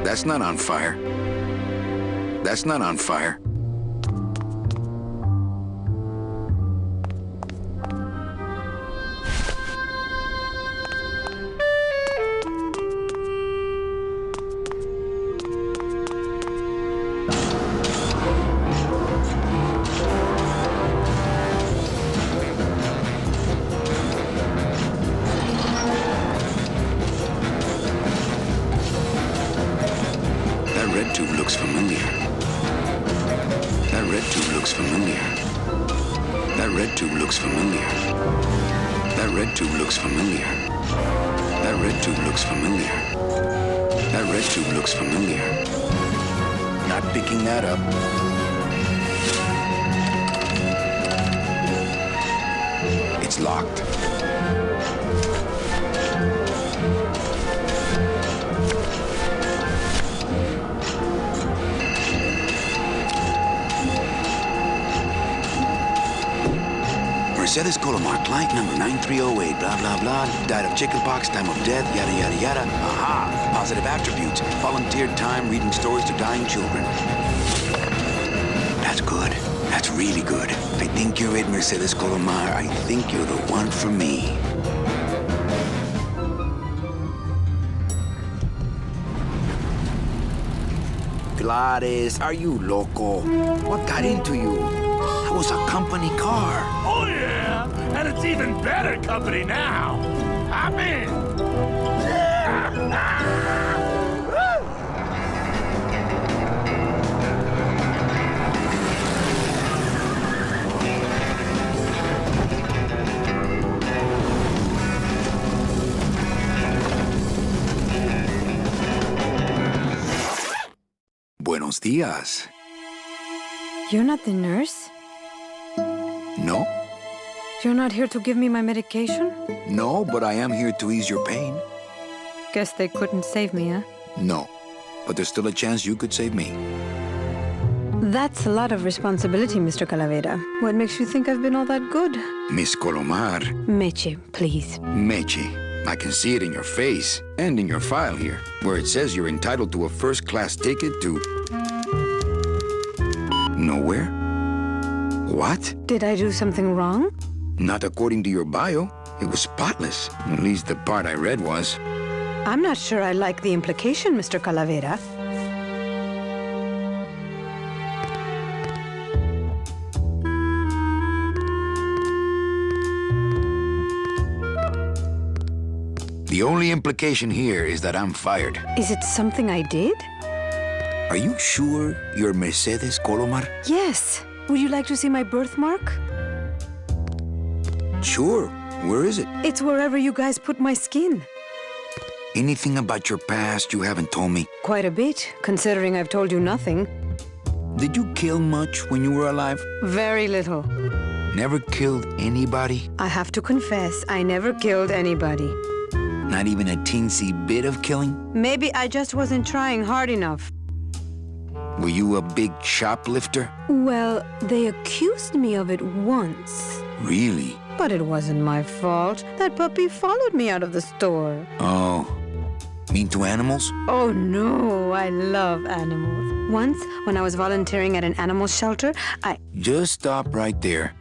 That's not on fire. That's not on fire. red tube looks familiar. That red tube looks familiar. That red tube looks familiar. That red tube looks familiar. That red tube looks familiar. Not picking that up. It's locked. Mercedes Colomar, client number 9308, blah, blah, blah. Died of chickenpox, time of death, yada, yada, yada. Aha! Positive attributes. Volunteered time reading stories to dying children. That's good. That's really good. I think you're it, Mercedes Colomar. I think you're the one for me. Gladys, are you loco? What got into you? That was a company car. Oh, yeah! And it's even better company now. Hop in. Buenos días. You're not the nurse? No? You're not here to give me my medication? No, but I am here to ease your pain. Guess they couldn't save me, huh? No, but there's still a chance you could save me. That's a lot of responsibility, Mr. Calavera. What makes you think I've been all that good? Miss Colomar. Meche, please. Meche. I can see it in your face and in your file here, where it says you're entitled to a first-class ticket to... nowhere? What? Did I do something wrong? Not according to your bio. It was spotless. At least the part I read was. I'm not sure I like the implication, Mr. Calavera. The only implication here is that I'm fired. Is it something I did? Are you sure you're Mercedes Colomar? Yes. Would you like to see my birthmark? Sure. Where is it? It's wherever you guys put my skin. Anything about your past you haven't told me? Quite a bit, considering I've told you nothing. Did you kill much when you were alive? Very little. Never killed anybody? I have to confess, I never killed anybody. Not even a teensy bit of killing? Maybe I just wasn't trying hard enough. Were you a big shoplifter? Well, they accused me of it once. Really? But it wasn't my fault. That puppy followed me out of the store. Oh. Mean to animals? Oh, no. I love animals. Once, when I was volunteering at an animal shelter, Just stop right there.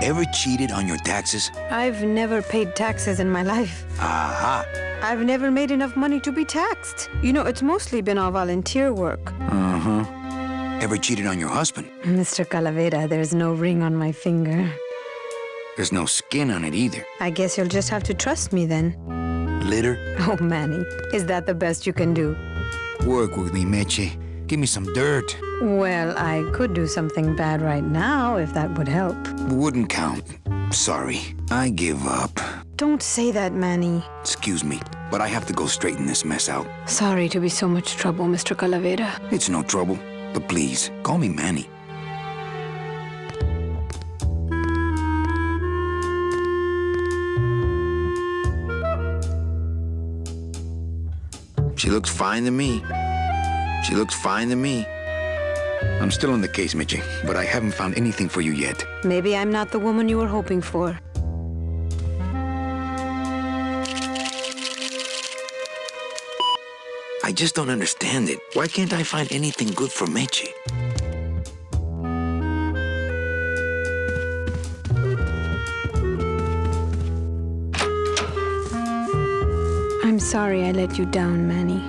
Ever cheated on your taxes? I've never paid taxes in my life. Aha. I've never made enough money to be taxed. You know, it's mostly been all volunteer work. Uh-huh. Ever cheated on your husband? Mr. Calavera, there's no ring on my finger. There's no skin on it either. I guess you'll just have to trust me then. Litter? Oh, Manny, is that the best you can do? Work with me, Meche. Give me some dirt. Well, I could do something bad right now if that would help. Wouldn't count. Sorry. I give up. Don't say that, Manny. Excuse me, but I have to go straighten this mess out. Sorry to be so much trouble, Mr. Calavera. It's no trouble, but please, call me Manny. She looks fine to me. She looks fine to me. I'm still on the case, Mitchie, but I haven't found anything for you yet. Maybe I'm not the woman you were hoping for. I just don't understand it. Why can't I find anything good for Meche? I'm sorry I let you down, Manny.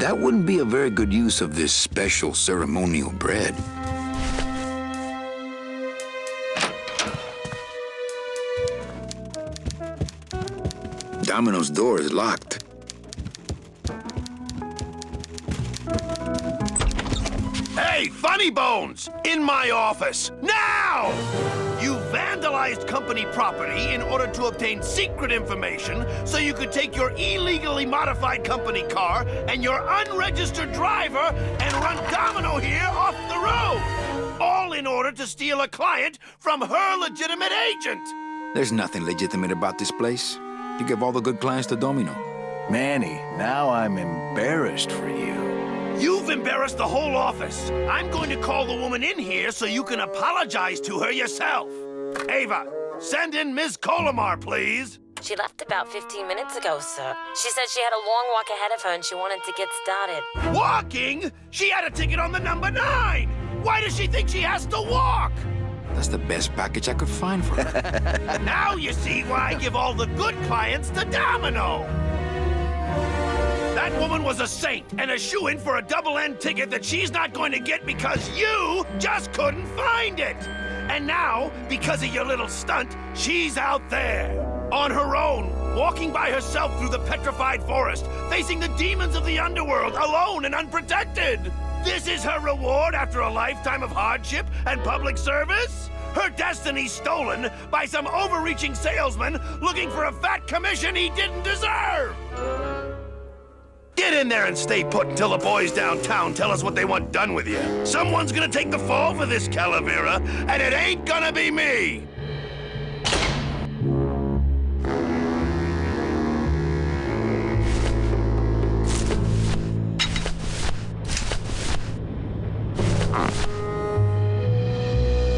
That wouldn't be a very good use of this special ceremonial bread. Domino's door is locked. Hey, Funny Bones! In my office! Now! You vandalized company property in order to obtain secret information so you could take your illegally modified company car and your unregistered driver and run Domino here off the road! All in order to steal a client from her legitimate agent! There's nothing legitimate about this place. You give all the good clients to Domino. Manny, now I'm embarrassed for you. You've embarrassed the whole office. I'm going to call the woman in here so you can apologize to her yourself. Ava, send in Ms. Colomar, please. She left about 15 minutes ago, sir. She said she had a long walk ahead of her and she wanted to get started. Walking? She had a ticket on the number 9. Why does she think she has to walk? That's the best package I could find for her. Now you see why I give all the good clients to Domino. That woman was a saint and a shoo-in for a double-end ticket that she's not going to get because you just couldn't find it. And now, because of your little stunt, she's out there, on her own, walking by herself through the petrified forest, facing the demons of the underworld, alone and unprotected. This is her reward after a lifetime of hardship and public service? Her destiny stolen by some overreaching salesman looking for a fat commission he didn't deserve! Get in there and stay put until the boys downtown tell us what they want done with you. Someone's gonna take the fall for this, Calavera, and it ain't gonna be me!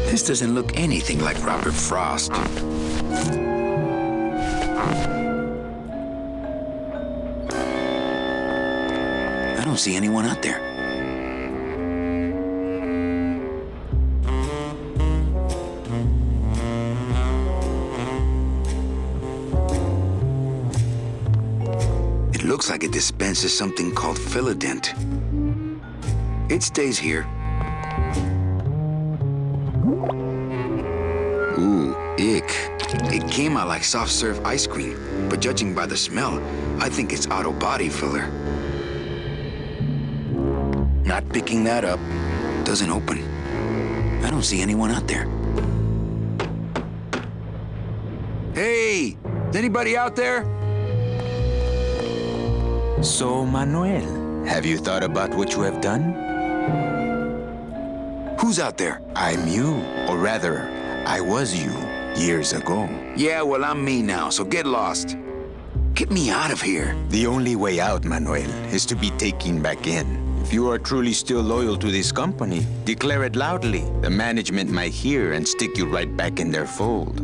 This doesn't look anything like Robert Frost. I don't see anyone out there. It looks like it dispenses something called Philodent. It stays here. Ooh, ick. It came out like soft serve ice cream, but judging by the smell, I think it's auto body filler. Not picking that up. Doesn't open. I don't see anyone out there. Hey! Is anybody out there? So, Manuel, have you thought about what you have done? Who's out there? I'm you, or rather, I was you years ago. Yeah, well, I'm me now, so get lost. Get me out of here. The only way out, Manuel, is to be taken back in. If you are truly still loyal to this company, declare it loudly. The management might hear and stick you right back in their fold.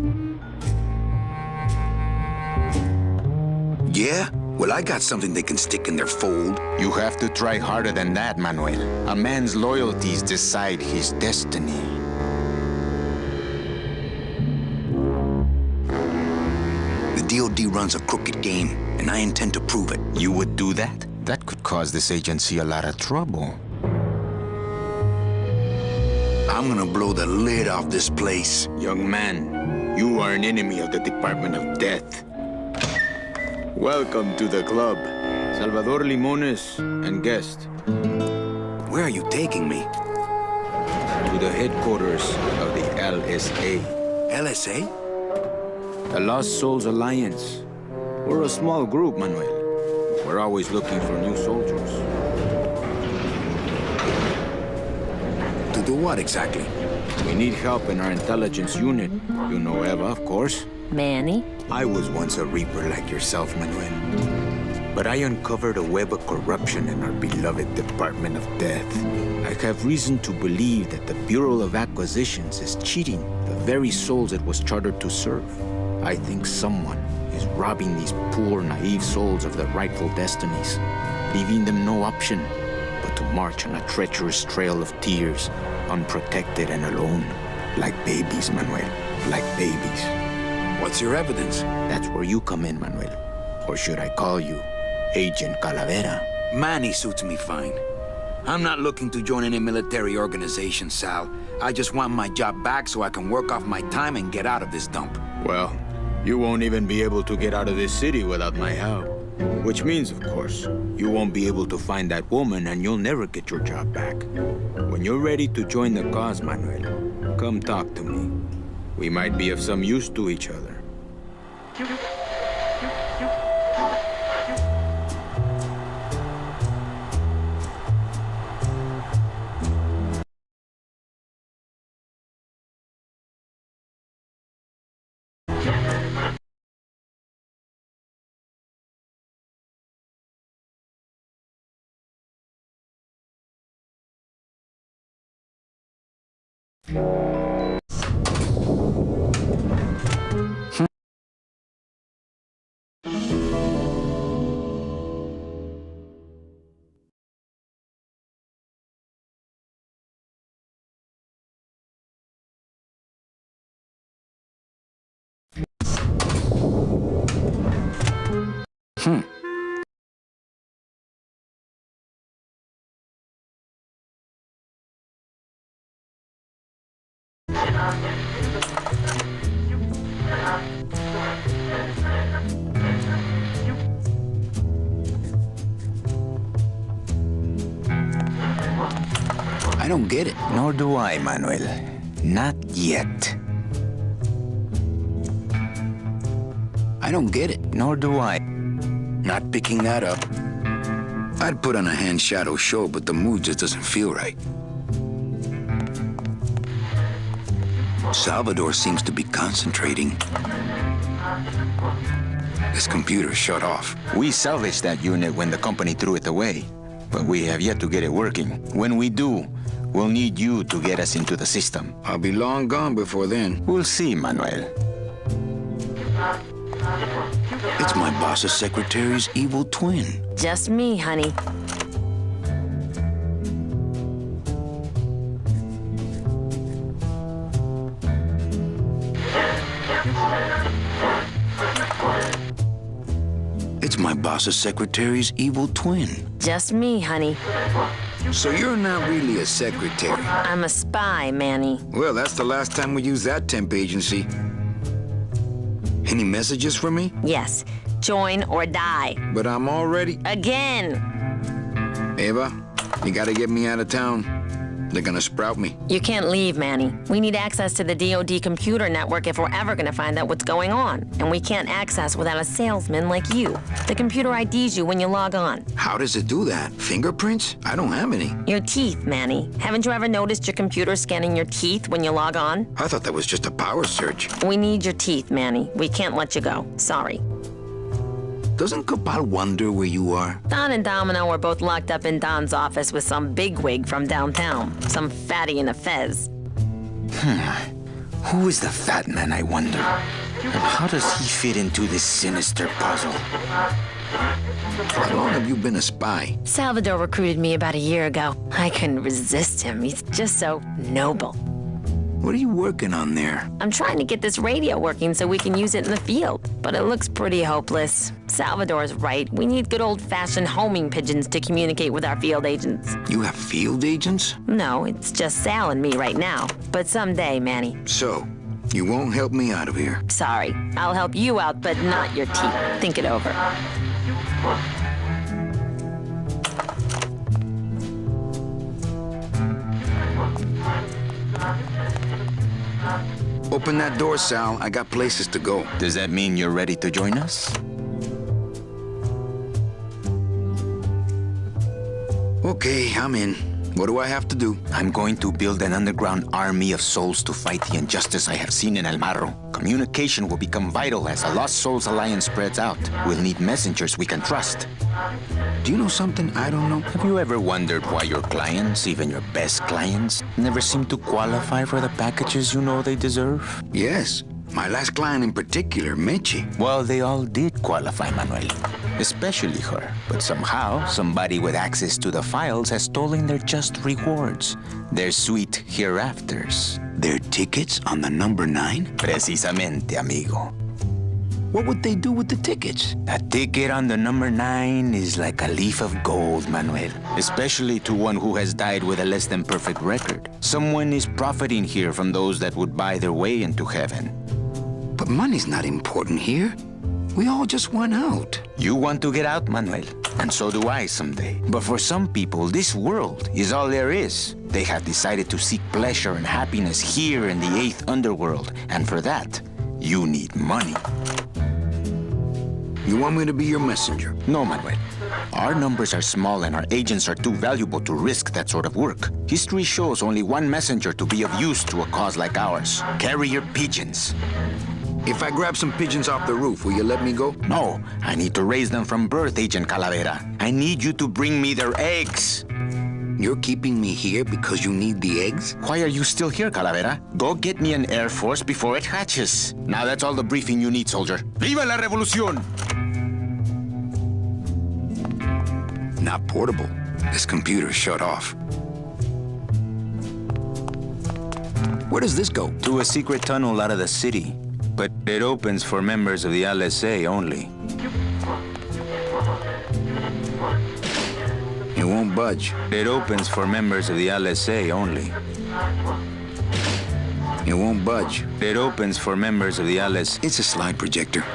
Yeah? Well, I got something they can stick in their fold. You have to try harder than that, Manuel. A man's loyalties decide his destiny. The DOD runs a crooked game, and I intend to prove it. You would do that? That could cause this agency a lot of trouble. I'm gonna blow the lid off this place. Young man, you are an enemy of the Department of Death. Welcome to the club. Salvador Limones and guest. Where are you taking me? To the headquarters of the LSA. LSA? The Lost Souls Alliance. We're a small group, Manuel. We're always looking for new soldiers. To do what exactly? We need help in our intelligence unit. You know Eva, of course. Manny? I was once a Reaper like yourself, Manuel. But I uncovered a web of corruption in our beloved Department of Death. I have reason to believe that the Bureau of Acquisitions is cheating the very souls it was chartered to serve. I think someone is robbing these poor, naive souls of their rightful destinies, leaving them no option but to march on a treacherous trail of tears, unprotected and alone, like babies, Manuel, like babies. What's your evidence? That's where you come in, Manuel. Or should I call you Agent Calavera? Manny suits me fine. I'm not looking to join any military organization, Sal. I just want my job back so I can work off my time and get out of this dump. Well, you won't even be able to get out of this city without my help. Which means, of course, you won't be able to find that woman and you'll never get your job back. When you're ready to join the cause, Manuel, come talk to me. We might be of some use to each other. I don't get it. Nor do I, Manuel. Not yet. I don't get it. Nor do I. Not picking that up. I'd put on a hand shadow show, but the mood just doesn't feel right. Salvador seems to be concentrating. This computer shut off. We salvaged that unit when the company threw it away, but we have yet to get it working. When we do, we'll need you to get us into the system. I'll be long gone before then. We'll see, Manuel. It's my boss's secretary's evil twin. Just me, honey. It's my boss's secretary's evil twin. Just me, honey. So you're not really a secretary. I'm a spy, Manny. Well, that's the last time we used that temp agency. Any messages for me? Yes. Join or die. But I'm already... Again. Eva, you gotta get me out of town. They're gonna sprout me. You can't leave, Manny. We need access to the DoD computer network if we're ever gonna find out what's going on. And we can't access without a salesman like you. The computer IDs you when you log on. How does it do that? Fingerprints? I don't have any. Your teeth, Manny. Haven't you ever noticed your computer scanning your teeth when you log on? I thought that was just a power search. We need your teeth, Manny. We can't let you go. Sorry. Doesn't Cabal wonder where you are? Don and Domino are both locked up in Don's office with some bigwig from downtown. Some fatty in a fez. Who is the fat man, I wonder? And how does he fit into this sinister puzzle? How long have you been a spy? Salvador recruited me about a year ago. I couldn't resist him. He's just so noble. What are you working on there? I'm trying to get this radio working so we can use it in the field, but it looks pretty hopeless. Salvador's right. We need good old-fashioned homing pigeons to communicate with our field agents. You have field agents? No, it's just Sal and me right now. But someday, Manny. So, you won't help me out of here? Sorry. I'll help you out, but not your teeth. Think it over. Open that door, Sal. I got places to go. Does that mean you're ready to join us? Okay, I'm in. What do I have to do? I'm going to build an underground army of souls to fight the injustice I have seen in El Marro. Communication will become vital as the Lost Souls Alliance spreads out. We'll need messengers we can trust. Do you know something I don't know? Have you ever wondered why your clients, even your best clients, never seem to qualify for the packages you know they deserve? Yes. My last client in particular, Meche. Well, they all did qualify, Manuel. Especially her. But somehow, somebody with access to the files has stolen their just rewards. Their sweet hereafters. Their tickets on the number 9? Precisamente, amigo. What would they do with the tickets? A ticket on the number 9 is like a leaf of gold, Manuel. Especially to one who has died with a less than perfect record. Someone is profiting here from those that would buy their way into heaven. But money's not important here. We all just want out. You want to get out, Manuel, and so do I someday. But for some people, this world is all there is. They have decided to seek pleasure and happiness here in the 8th underworld, and for that, you need money. You want me to be your messenger? No, Manuel. Our numbers are small and our agents are too valuable to risk that sort of work. History shows only one messenger to be of use to a cause like ours. Carrier pigeons. If I grab some pigeons off the roof, will you let me go? No, I need to raise them from birth, Agent Calavera. I need you to bring me their eggs. You're keeping me here because you need the eggs? Why are you still here, Calavera? Go get me an Air Force before it hatches. Now that's all the briefing you need, soldier. Viva la revolución! Not portable. This computer's shut off. Where does this go? To a secret tunnel out of the city. But it opens for members of the LSA only. It won't budge. It opens for members of the LSA only. It won't budge. It opens for members of the LSA. It's a slide projector.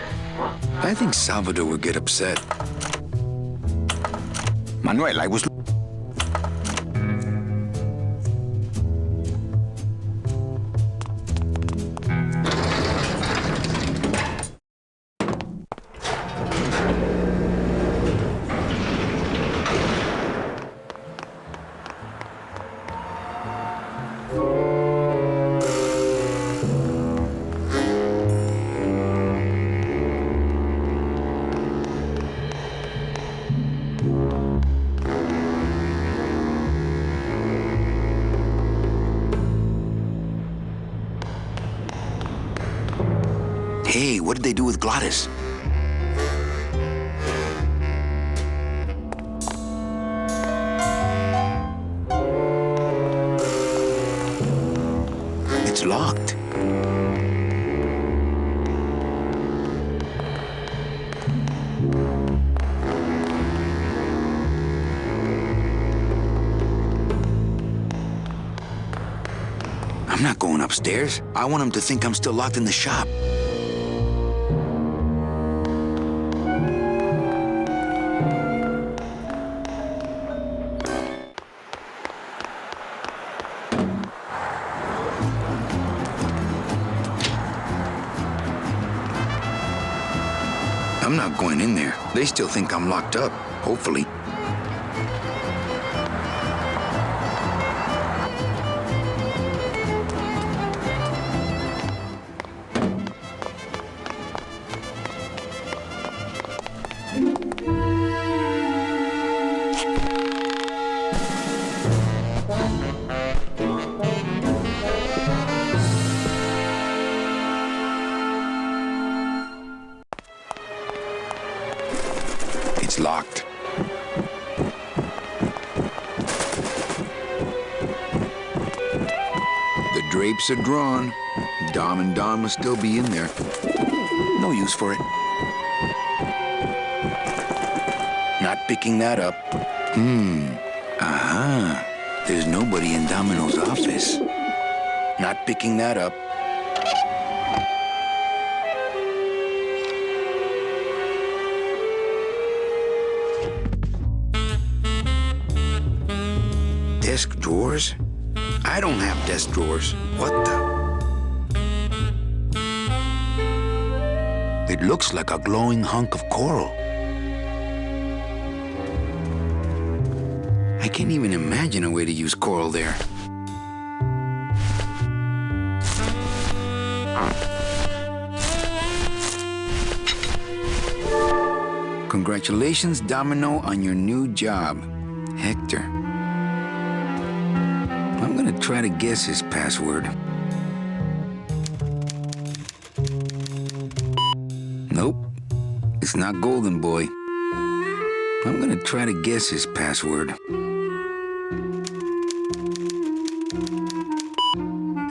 I think Salvador would get upset. Manuel, I was... Hey, what did they do with Glottis? It's locked. I'm not going upstairs. I want him to think I'm still locked in the shop. I'm not going in there. They still think I'm locked up, hopefully. It's locked. The drapes are drawn. Dom and Don must still be in there. No use for it. Not picking that up. Aha. There's nobody in Domino's office. Not picking that up. Desk drawers? I don't have desk drawers. What the? It looks like a glowing hunk of coral. I can't even imagine a way to use coral there. Congratulations, Domino, on your new job, Hector. I'm gonna try to guess his password. Nope, it's not Golden Boy. I'm gonna try to guess his password.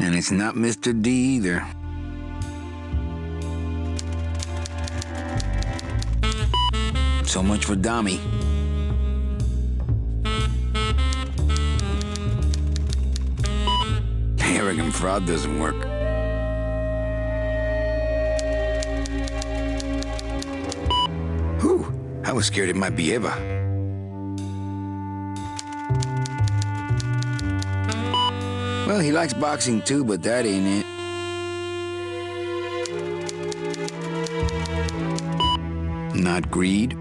And it's not Mr. D either. So much for Dami. Arrogant fraud doesn't work. Whew, I was scared it might be Eva. Well, he likes boxing too, but that ain't it. Not greed.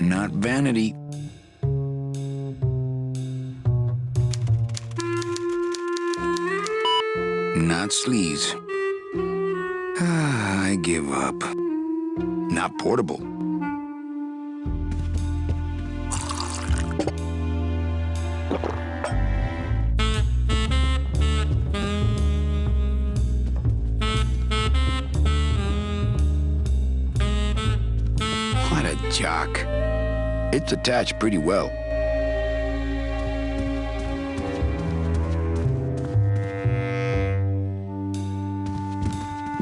Not vanity. Not sleaze. I give up. Not portable. What a jock. It's attached pretty well.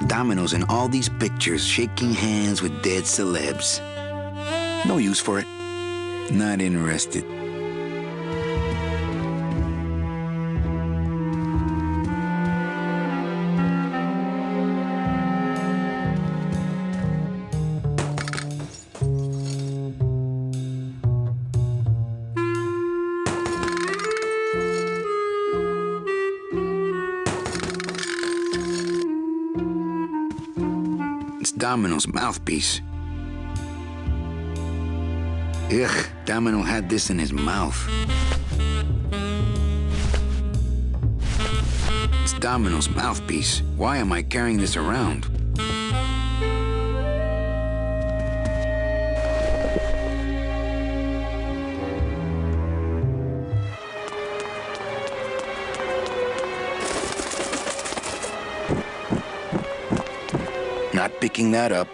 Dominoes in all these pictures, shaking hands with dead celebs. No use for it. Not interested. Domino's mouthpiece. Ugh, Domino had this in his mouth. It's Domino's mouthpiece. Why am I carrying this around? Not picking that up.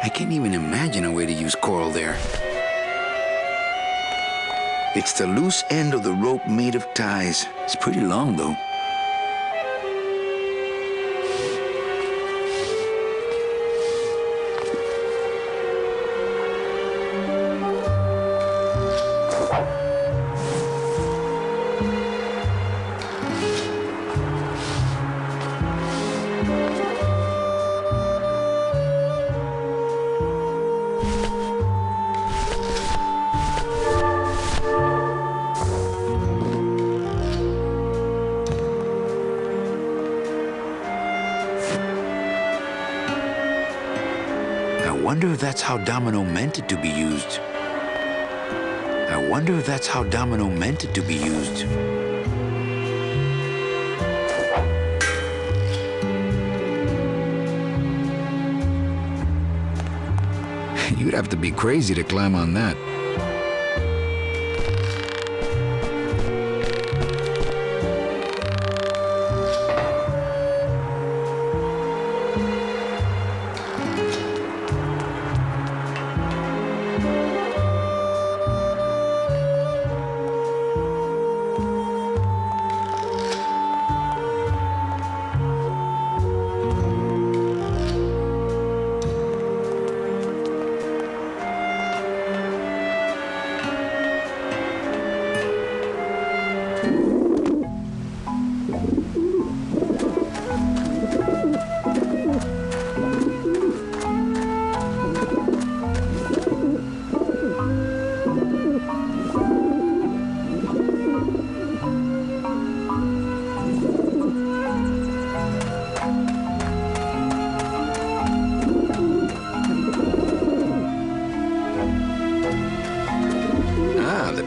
I can't even imagine a way to use coral there. It's the loose end of the rope made of ties. It's pretty long, though. I wonder if that's how Domino meant it to be used. I wonder if that's how Domino meant it to be used. You'd have to be crazy to climb on that.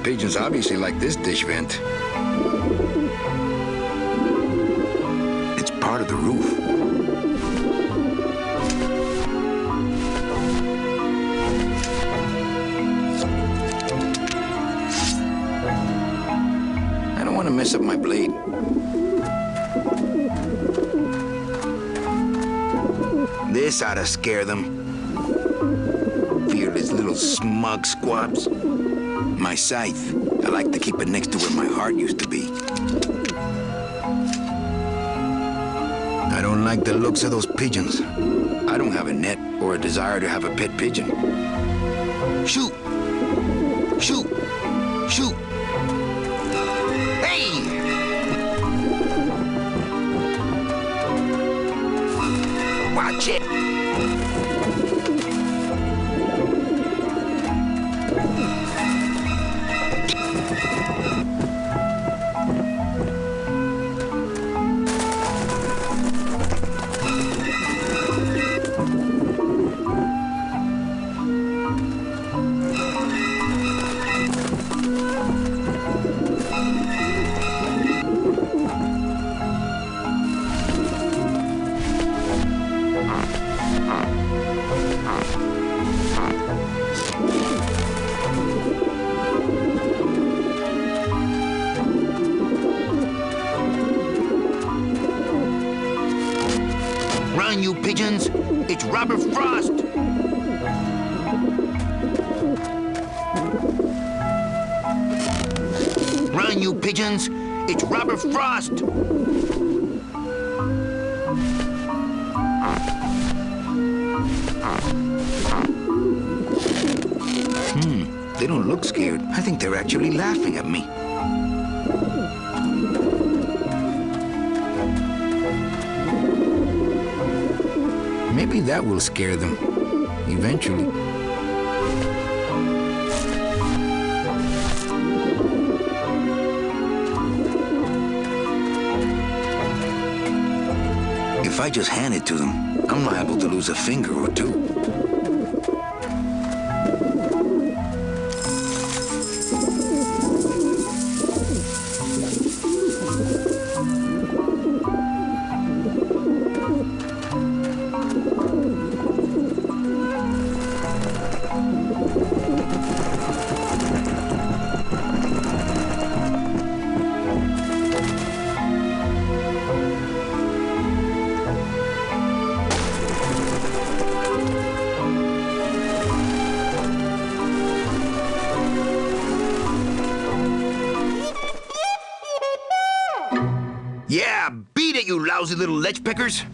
Pigeons obviously like this dish vent. It's part of the roof. I don't want to mess up my blade. This ought to scare them. Fearless little little smug squabs. My scythe, I like to keep it next to where my heart used to be. I don't like the looks of those pigeons. I don't have a net or a desire to have a pet pigeon. Shoot! Shoot! Shoot! Hey! Watch it! Run, you pigeons! It's Robert Frost! Run, you pigeons! It's Robert Frost! They don't look scared. I think they're actually laughing at me. Maybe that will scare them, eventually. If I just hand it to them, I'm liable to lose a finger or two. Yeah, beat it, you lousy little lechpeckers!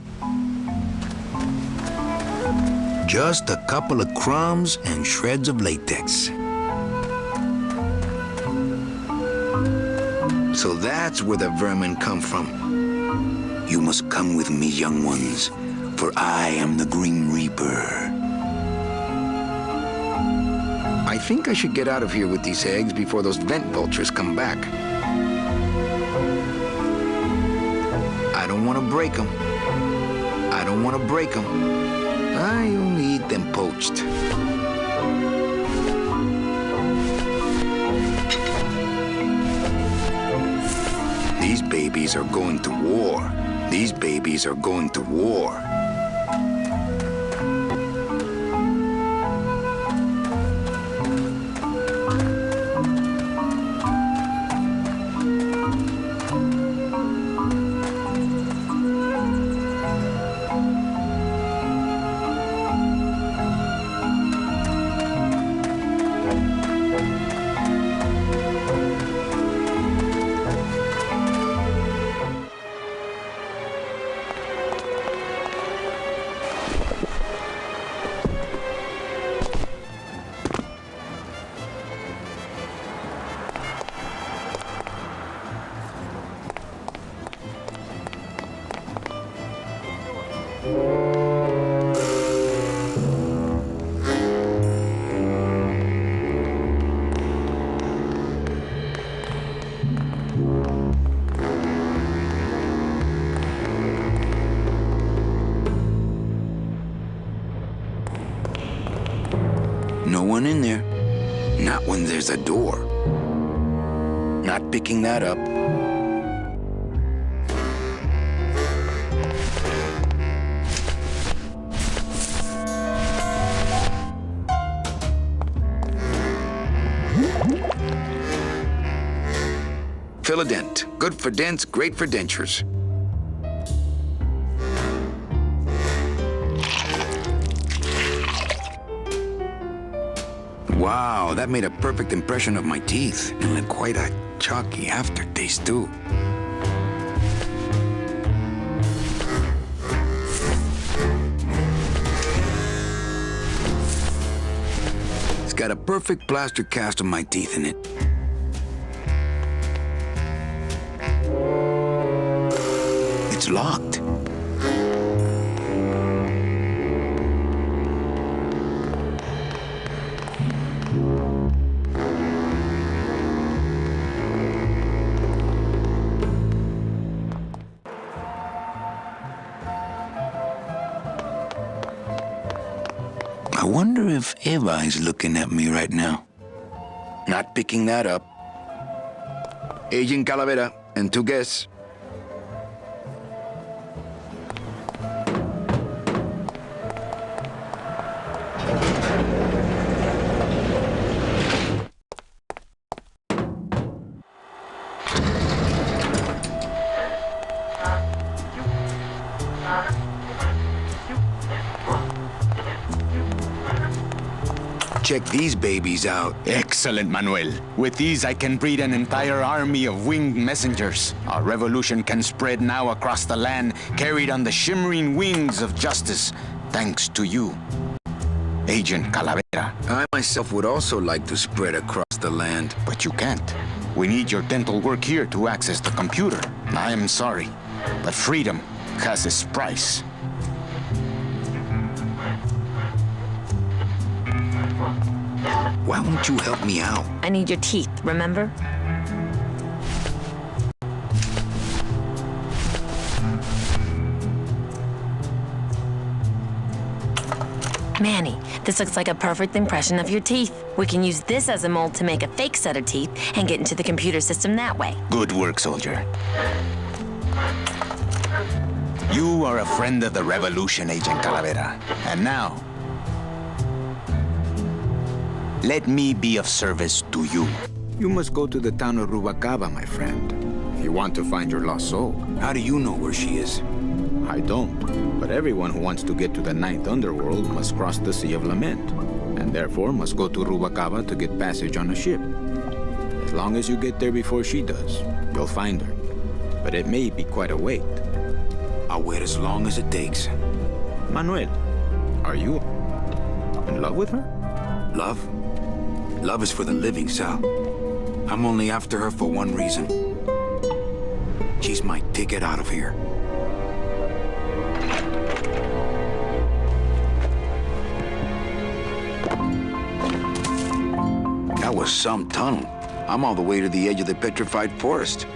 Just a couple of crumbs and shreds of latex. So that's where the vermin come from. You must come with me, young ones, for I am the Grim Reaper. I think I should get out of here with these eggs before those vent vultures come back. I don't want to break them. I don't want to break them. I only eat them poached. These babies are going to war. These babies are going to war. No one in there. Not when there's a door. Not picking that up. Fill a dent. Good for dents, great for dentures. Wow, that made a perfect impression of my teeth. And left quite a chalky aftertaste, too. It's got a perfect plaster cast of my teeth in it. It's locked. I wonder if Eva is looking at me right now. Not picking that up. Agent Calavera and 2 guests. Check these babies out. Excellent, Manuel. With these, I can breed an entire army of winged messengers. Our revolution can spread now across the land, carried on the shimmering wings of justice, thanks to you, Agent Calavera. I myself would also like to spread across the land. But you can't. We need your dental work here to access the computer. I am sorry, but freedom has its price. Why won't you help me out? I need your teeth, remember? Manny, this looks like a perfect impression of your teeth. We can use this as a mold to make a fake set of teeth and get into the computer system that way. Good work, soldier. You are a friend of the revolution, Agent Calavera. And now, let me be of service to you. You must go to the town of Rubalcaba, my friend, if you want to find your lost soul. How do you know where she is? I don't, but everyone who wants to get to the Ninth Underworld must cross the Sea of Lament, and therefore must go to Rubalcaba to get passage on a ship. As long as you get there before she does, you'll find her. But it may be quite a wait. I'll wait as long as it takes. Manuel, are you in love with her? Love? Love is for the living, Sal. I'm only after her for one reason. She's my ticket out of here. That was some tunnel. I'm all the way to the edge of the petrified forest.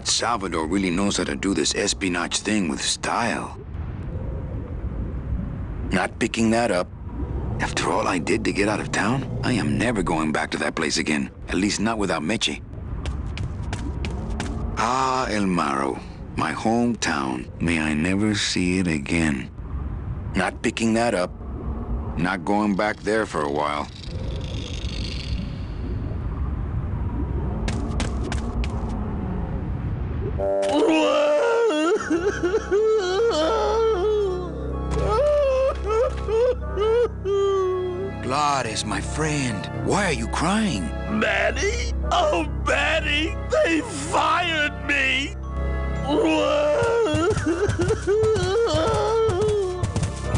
That Salvador really knows how to do this espionage thing with style. Not picking that up. After all I did to get out of town, I am never going back to that place again. At least not without Meche. Ah, El Maro. My hometown. May I never see it again. Not picking that up. Not going back there for a while. Gladys, my friend, why are you crying? Manny? Oh, Manny! They fired me!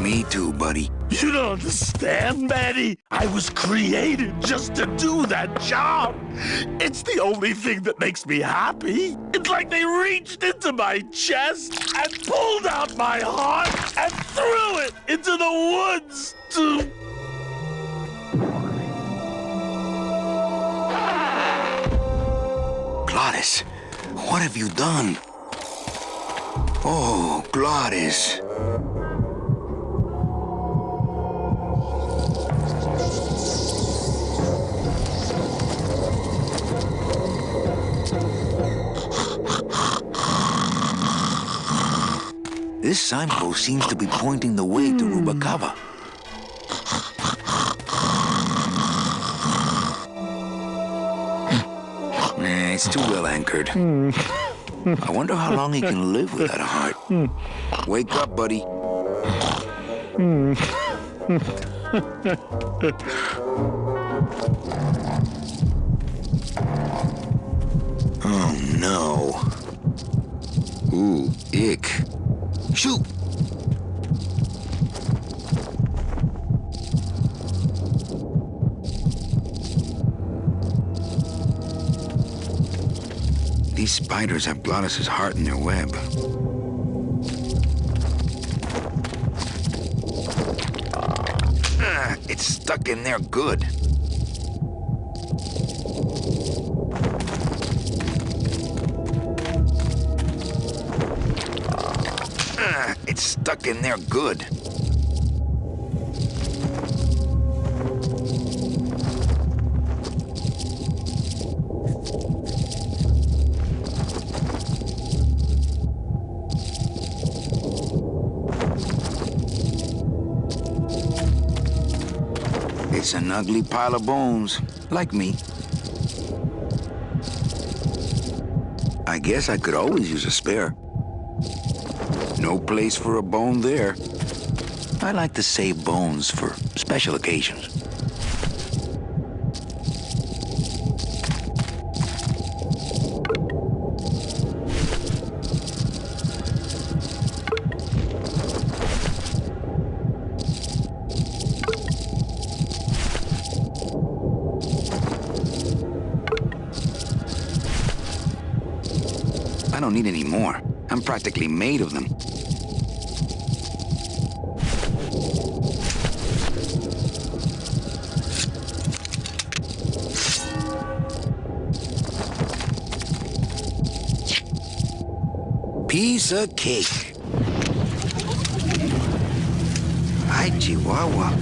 Me too, buddy. You don't understand, Manny. I was created just to do that job. It's the only thing that makes me happy. It's like they reached into my chest and pulled out my heart and threw it into the woods to... Gladys, what have you done? Oh, Gladys. This signpost seems to be pointing the way to Rubacava. It's too well anchored. I wonder how long he can live without a heart. Wake up, buddy. Oh, no. Ooh, ick. Shoot! These spiders have Glottis's heart in their web. It's stuck in there good. It's stuck in there good. It's an ugly pile of bones, like me. I guess I could always use a spare. No place for a bone there. I like to save bones for special occasions. I don't need any more. I'm practically made of them. Piece of cake. Hi, Chihuahua.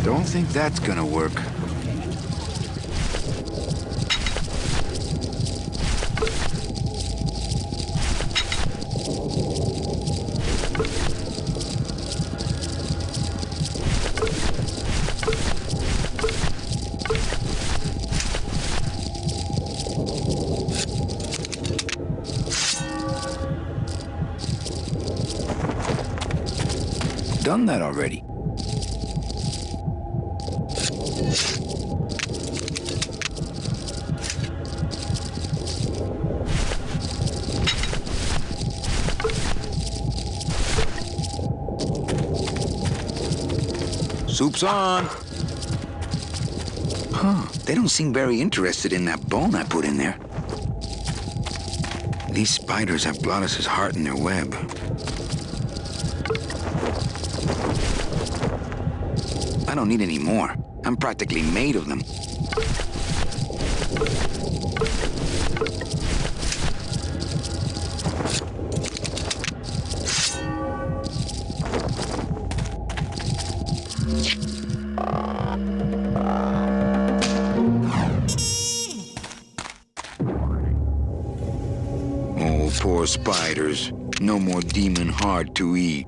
Don't think that's gonna work. Done that already. Soup's on. Huh, they don't seem very interested in that bone I put in there. These spiders have Glottis's heart in their web. I don't need any more. I'm practically made of them. Oh, poor spiders. No more demon heart to eat.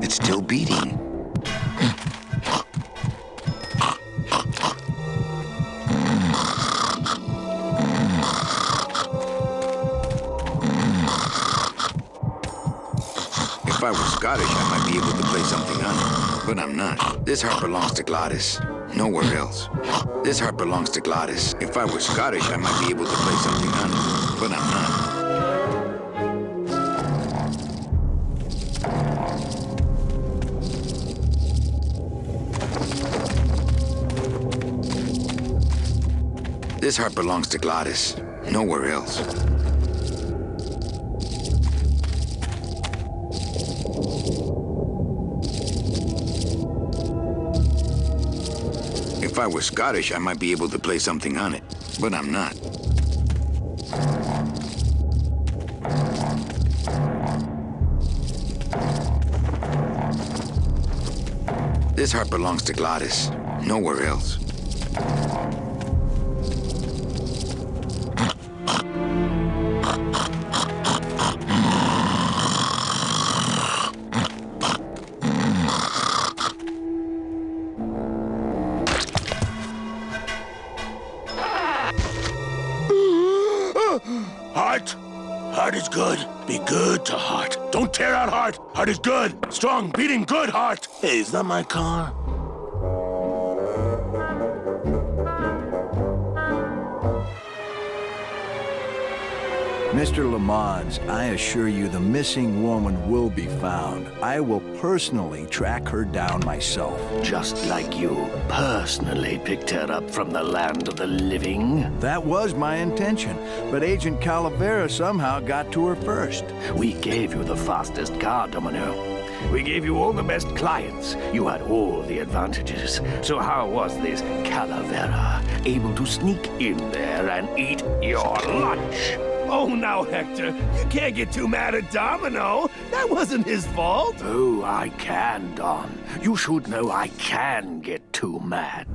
It's still beating. If I were Scottish, I might be able to play something on it, but I'm not. This harp belongs to Gladys, nowhere else. This harp belongs to Gladys. If I were Scottish, I might be able to play something on it, but I'm not. This harp belongs to Gladys, nowhere else. If I were Scottish, I might be able to play something on it, but I'm not. This harp belongs to Gladys, nowhere else. Heart. Heart is good. Be good to Heart. Don't tear out Heart. Heart is good. Strong, beating, good Heart. Hey, is that my car? Mr. Lamont, I assure you the missing woman will be found. I will personally track her down myself. Just like you personally picked her up from the land of the living? That was my intention, but Agent Calavera somehow got to her first. We gave you the fastest car, Domino. We gave you all the best clients. You had all the advantages. So how was this Calavera able to sneak in there and eat your lunch? Oh, now, Hector, you can't get too mad at Domino. That wasn't his fault. Oh, I can, Don. You should know I can get too mad.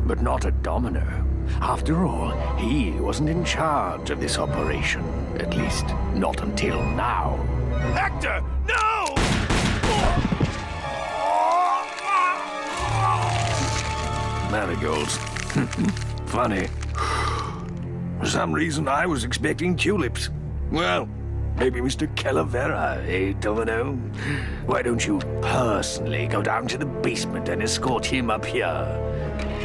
But not at Domino. After all, he wasn't in charge of this operation. At least, not until now. Hector, no! Marigolds. Funny. For some reason, I was expecting tulips. Well, maybe Mr. Calavera, eh, Domino? Why don't you personally go down to the basement and escort him up here?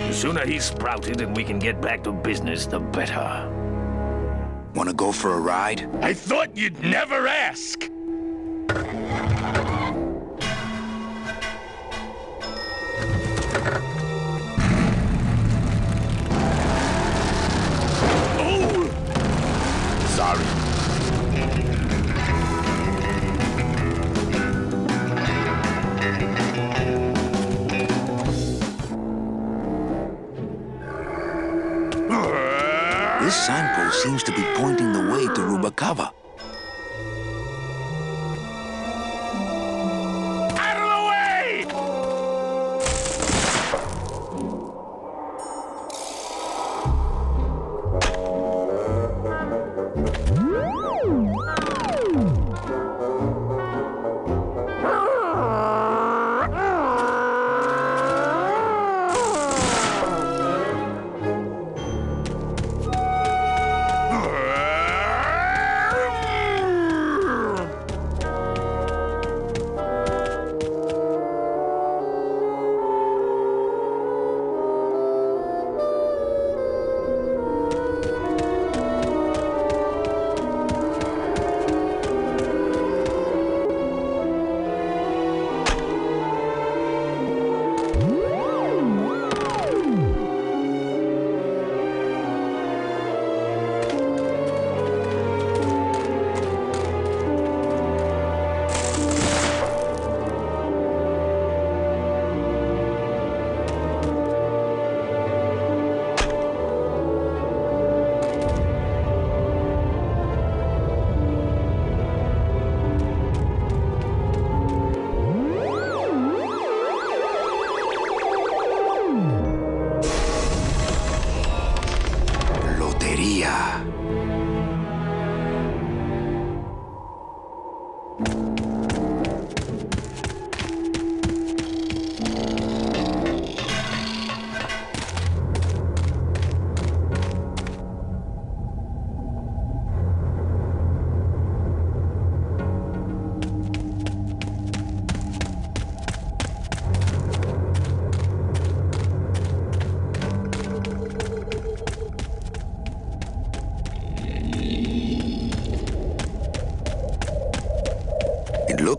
The sooner he's sprouted and we can get back to business, the better. Wanna go for a ride? I thought you'd never ask. Sorry. This signpost seems to be pointing the way to Rubacava. Out of the way!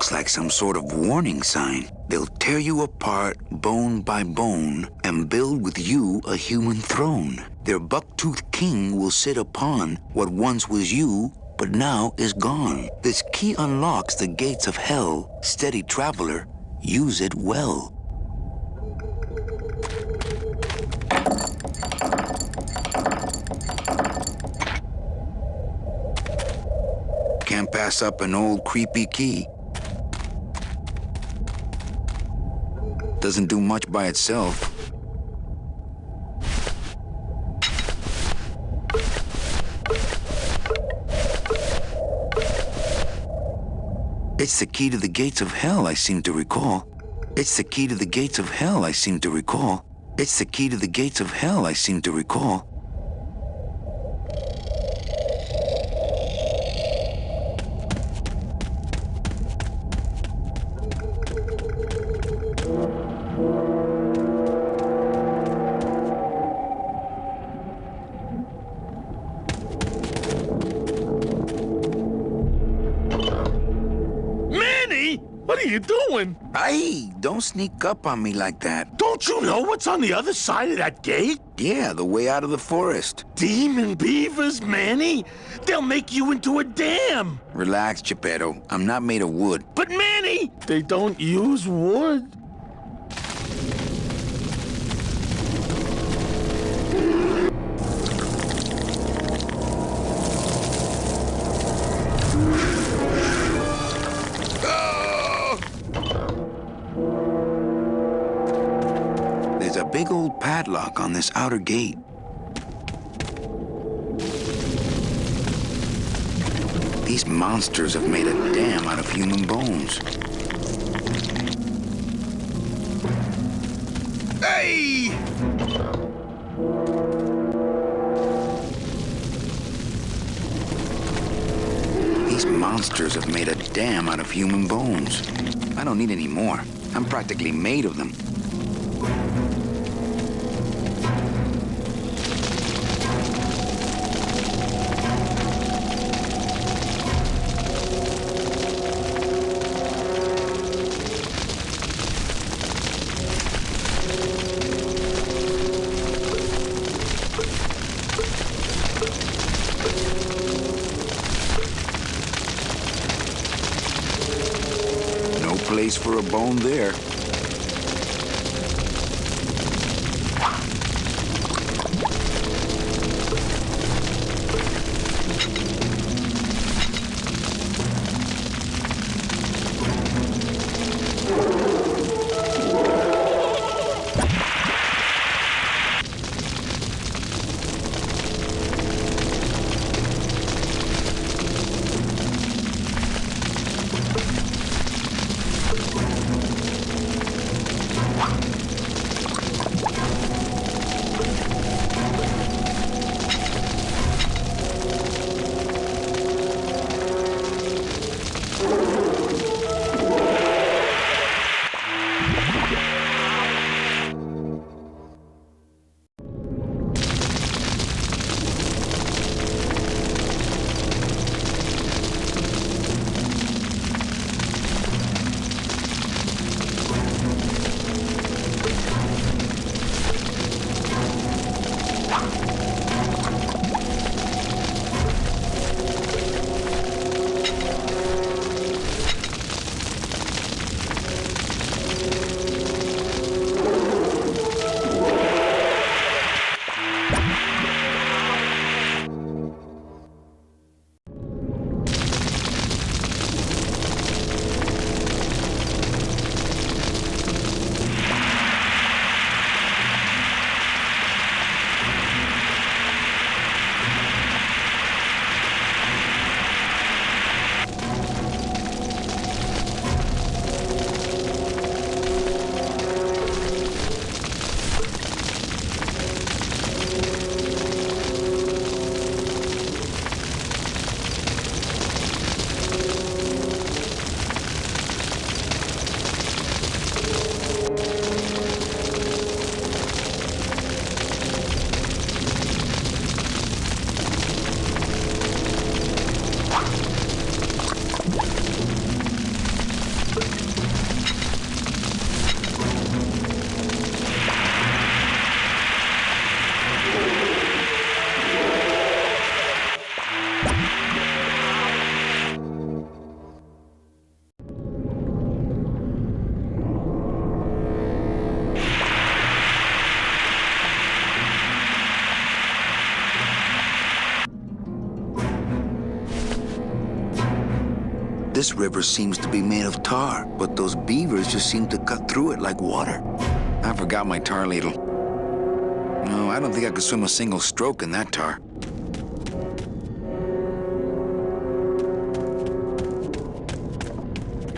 looks like some sort of warning sign. They'll tear you apart bone by bone and build with you a human throne. Their buck-toothed king will sit upon what once was you, but now is gone. This key unlocks the gates of hell. Steady traveler, use it well. Can't pass up an old creepy key. Doesn't do much by itself. It's the key to the gates of hell, I seem to recall. It's the key to the gates of hell, I seem to recall. It's the key to the gates of hell, I seem to recall. What are you doing? Hey, don't sneak up on me like that. Don't you know what's on the other side of that gate? Yeah, the way out of the forest. Demon beavers, Manny. They'll make you into a dam. Relax, Geppetto. I'm not made of wood. But Manny, they don't use wood. There's a big old padlock on this outer gate. These monsters have made a dam out of human bones. Hey! These monsters have made a dam out of human bones. I don't need any more. I'm practically made of them. Place for a bone there. This river seems to be made of tar, but those beavers just seem to cut through it like water. I forgot my tar ladle. No, I don't think I could swim a single stroke in that tar.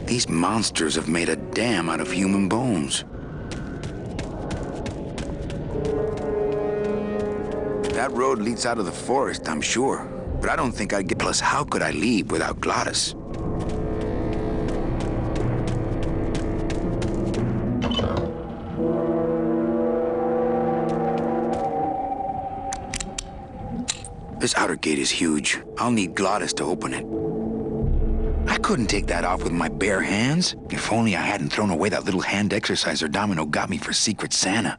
These monsters have made a dam out of human bones. That road leads out of the forest, I'm sure. But I don't think I'd get... Plus, how could I leave without Gladys? This outer gate is huge. I'll need Gladys to open it. I couldn't take that off with my bare hands. If only I hadn't thrown away that little hand exerciser Domino got me for Secret Santa.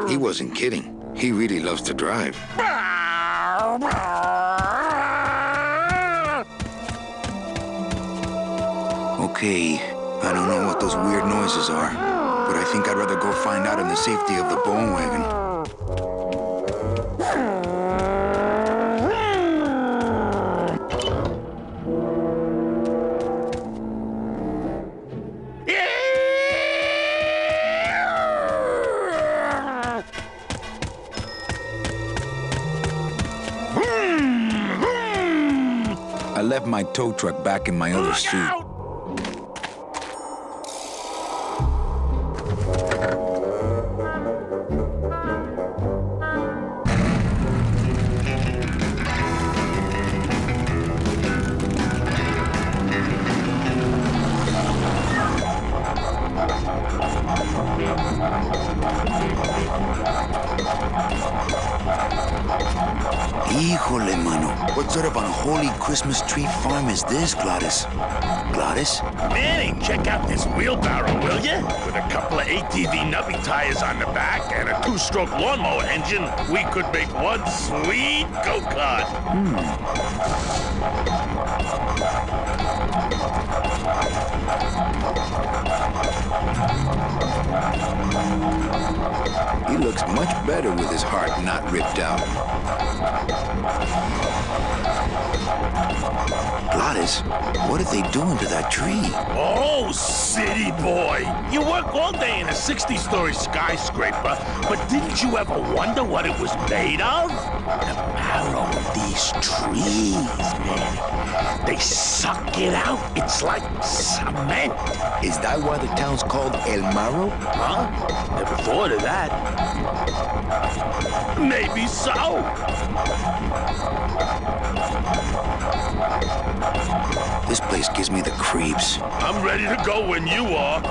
He wasn't kidding. He really loves to drive. Okay, I don't know what those weird noises are, but I think I'd rather go find out in the safety of the bone wagon. I left my tow truck back in my other suit. Híjole, mano. What sort of unholy Christmas tree farm is this, Gladys? Gladys? Manny, check out this wheelbarrow, will ya? With a couple of ATV nubby tires on the back and a 2-stroke lawnmower engine, we could make one sweet go-kart. He looks much better with his heart not ripped out. Gladys, what are they doing to that tree? Oh, city boy. You work all day in a 60-story skyscraper, but didn't you ever wonder what it was made of? The marrow of these trees, man. They suck it out. It's like cement. Is that why the town's called El Marrow? Huh? Never thought of that. Maybe so. This place gives me the creeps. I'm ready to go when you are.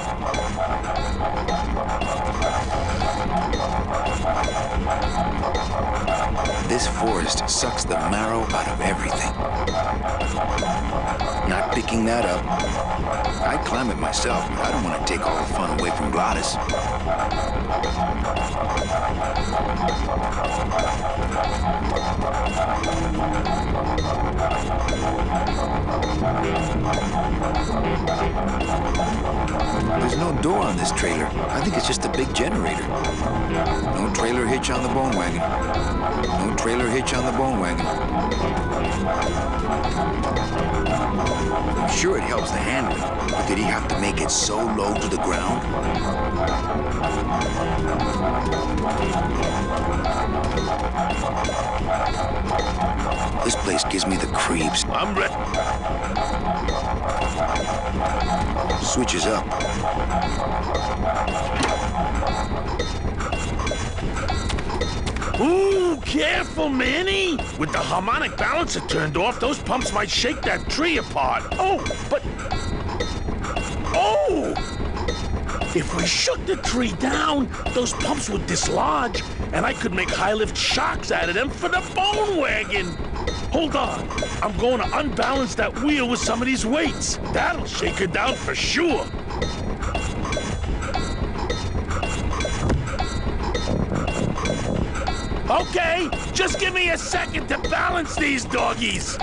This forest sucks the marrow out of everything. Not picking that up. I'd climb it myself, but I don't want to take all the fun away from Gladys. There's no door on this trailer. I think it's just a big generator. No trailer hitch on the bone wagon. No trailer hitch on the bone wagon. I'm sure it helps the handling, but did he have to make it so low to the ground? This place gives me the creeps. I'm ready. Switches up. Ooh, careful, Manny! With the harmonic balancer turned off, those pumps might shake that tree apart. Oh, but... Oh! If we shook the tree down, those pumps would dislodge, and I could make high-lift shocks out of them for the bone wagon. Hold on. I'm going to unbalance that wheel with some of these weights. That'll shake it down for sure. Okay, just give me a second to balance these doggies.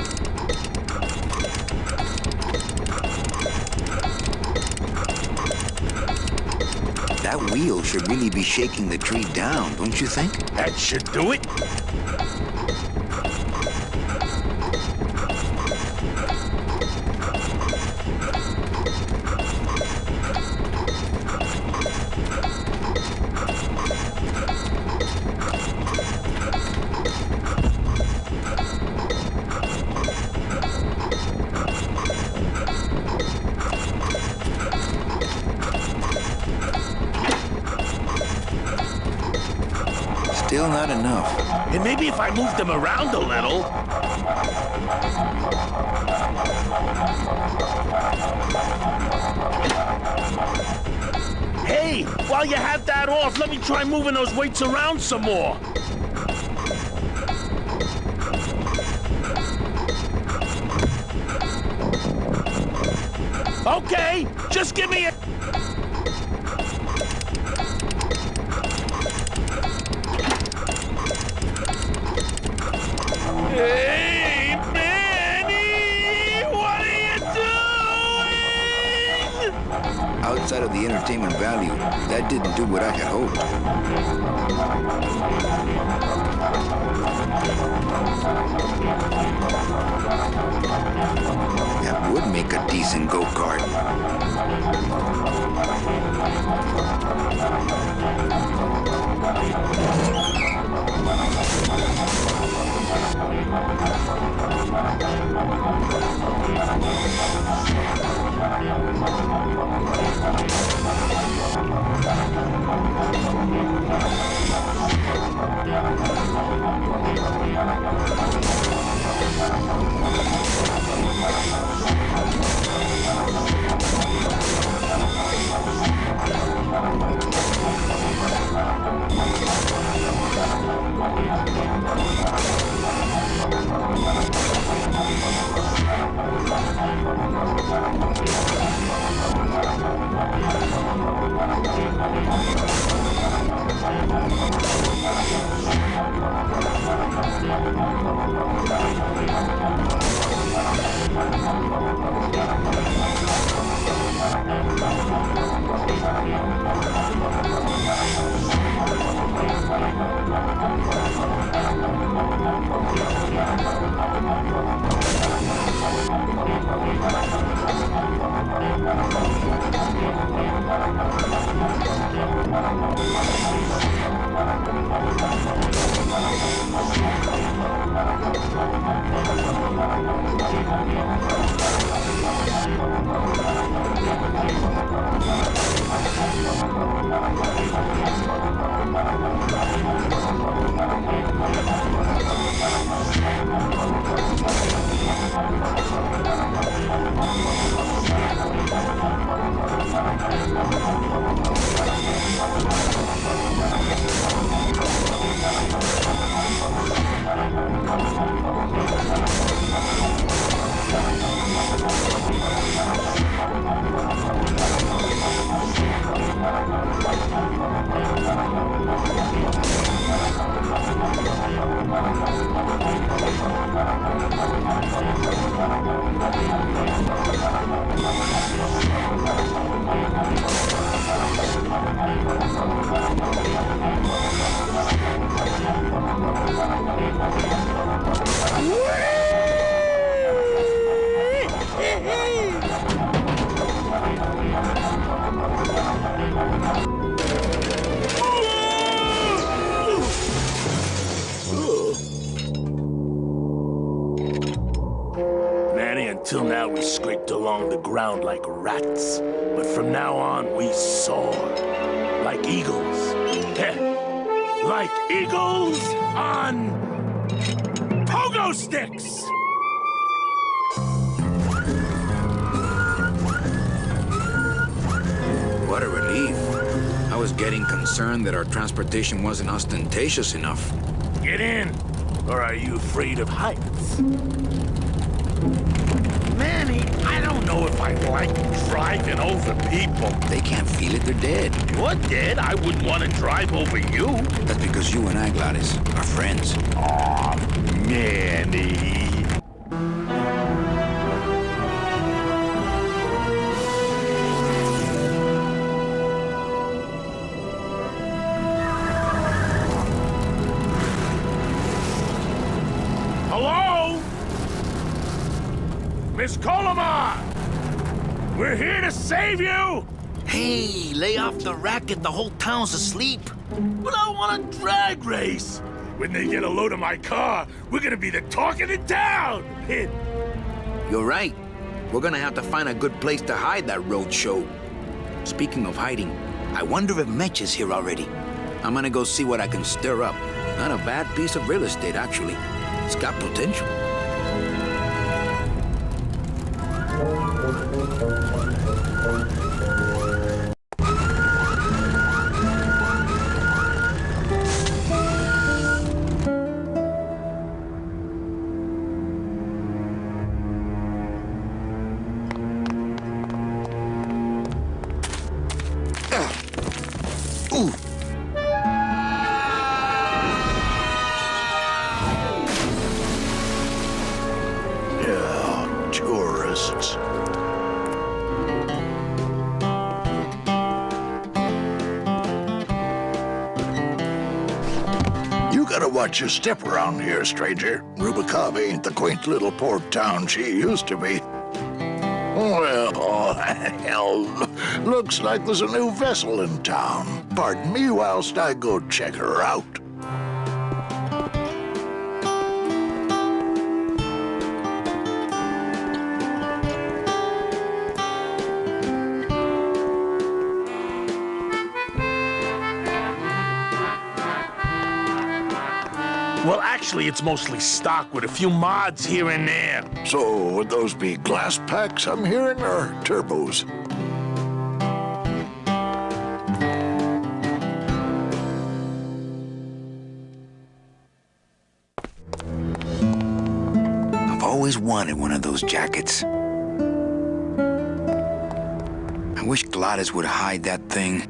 That wheel should really be shaking the tree down, don't you think? That should do it. Still not enough. And maybe if I move them around a little... Hey, while you have that off, let me try moving those weights around some more. Okay, just give me a... Hey, Manny! What are you doing? Outside of the entertainment value, that didn't do what I had hoped. That would make a decent go-kart. Until now, we scraped along the ground like rats. But from now on, we soar. Like eagles. Like eagles on... pogo sticks! What a relief. I was getting concerned that our transportation wasn't ostentatious enough. Get in, or are you afraid of heights? Manny, I don't know if I like driving over people. They can't feel it, they're dead. You're dead. I wouldn't want to drive over you. That's because you and I, Gladys, are friends. Aw, Manny. Hello? Miss Colomar! We're here to save you! Hey, lay off the racket. The whole town's asleep. But I want a drag race! When they get a load of my car, we're gonna be the talk of the town! You're right. We're gonna have to find a good place to hide that road show. Speaking of hiding, I wonder if Mitch is here already. I'm gonna go see what I can stir up. Not a bad piece of real estate, actually. It's got potential. Tourists. You gotta watch your step around here, stranger. Rubicava ain't the quaint little port town she used to be. Well, oh, hell, looks like there's a new vessel in town. Pardon me whilst I go check her out. Well, actually, it's mostly stock with a few mods here and there. So, would those be glass packs I'm hearing, or turbos? I've always wanted one of those jackets. I wish Gladys would hide that thing.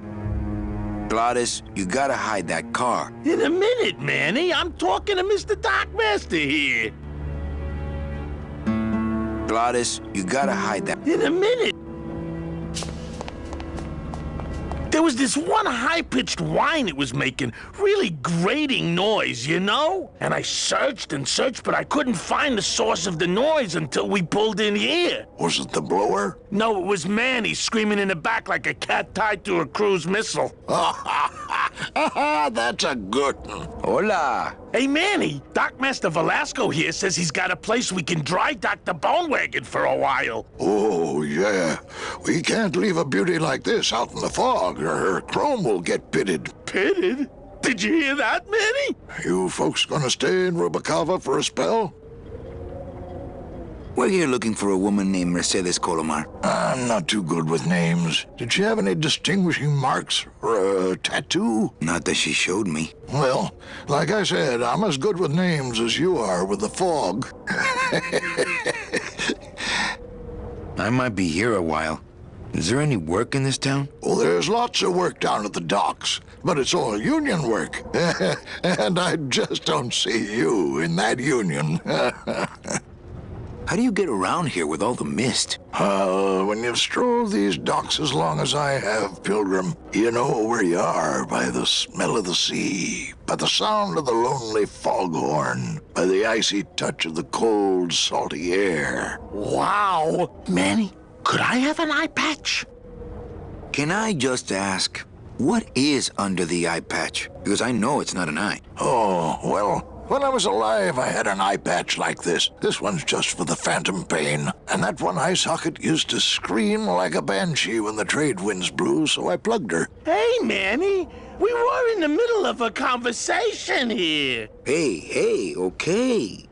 Gladys, you gotta hide that car. In a minute, Manny. I'm talking to Mr. Dockmaster here. Gladys, you gotta hide that. In a minute. There was this one high-pitched whine it was making, really grating noise, you know? And I searched and searched, but I couldn't find the source of the noise until we pulled in here. Was it the blower? No, it was Manny screaming in the back like a cat tied to a cruise missile. That's a good one. Hola. Hey, Manny, Dockmaster Velasco here says he's got a place we can dry dock the bone wagon for a while. Oh, yeah. We can't leave a beauty like this out in the fog, or her chrome will get pitted. Pitted? Did you hear that, Manny? You folks gonna stay in Rubicava for a spell? We're here looking for a woman named Mercedes Colomar. I'm not too good with names. Did she have any distinguishing marks or a tattoo? Not that she showed me. Well, like I said, I'm as good with names as you are with the fog. I might be here a while. Is there any work in this town? Well, there's lots of work down at the docks, but it's all union work. And I just don't see you in that union. How do you get around here with all the mist? When you've strolled these docks as long as I have, Pilgrim, you know where you are by the smell of the sea, by the sound of the lonely foghorn, by the icy touch of the cold, salty air. Wow. Manny, could I have an eye patch? Can I just ask, what is under the eye patch? Because I know it's not an eye. Oh, well, when I was alive, I had an eye patch like this. This one's just for the phantom pain. And that one eye socket used to scream like a banshee when the trade winds blew, so I plugged her. Hey, Manny, we were in the middle of a conversation here. Hey, okay.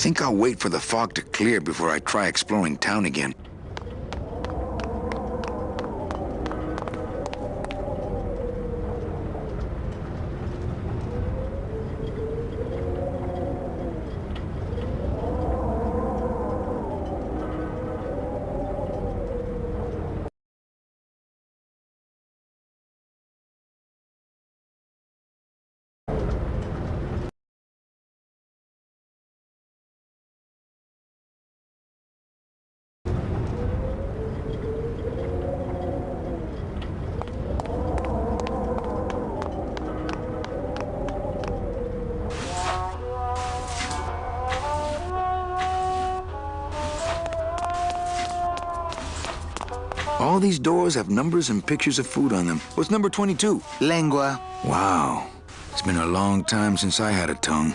think I'll wait for the fog to clear before I try exploring town again. All these doors have numbers and pictures of food on them. What's number 22? Lengua. Wow. It's been a long time since I had a tongue.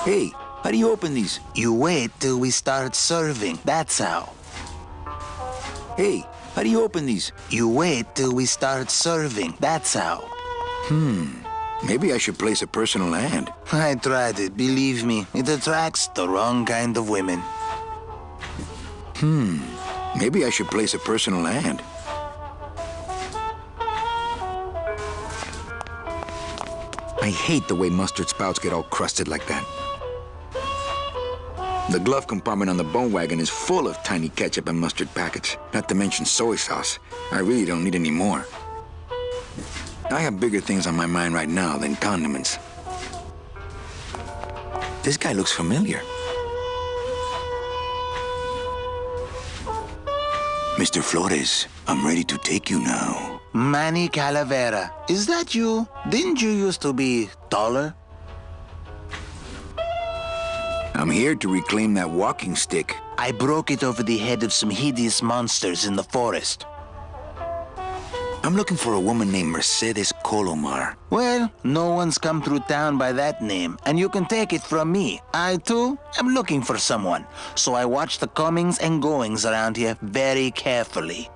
Hey, how do you open these? You wait till we start serving. That's how. Hey, how do you open these? You wait till we start serving. That's how. Maybe I should place a personal hand. I tried it, believe me. It attracts the wrong kind of women. Maybe I should place a personal hand. I hate the way mustard spouts get all crusted like that. The glove compartment on the bone wagon is full of tiny ketchup and mustard packets, not to mention soy sauce. I really don't need any more. I have bigger things on my mind right now than condiments. This guy looks familiar. Mr. Flores, I'm ready to take you now. Manny Calavera, is that you? Didn't you used to be taller? I'm here to reclaim that walking stick. I broke it over the head of some hideous monsters in the forest. I'm looking for a woman named Mercedes Colomar. Well, no one's come through town by that name, and you can take it from me. I, too, am looking for someone, so I watch the comings and goings around here very carefully.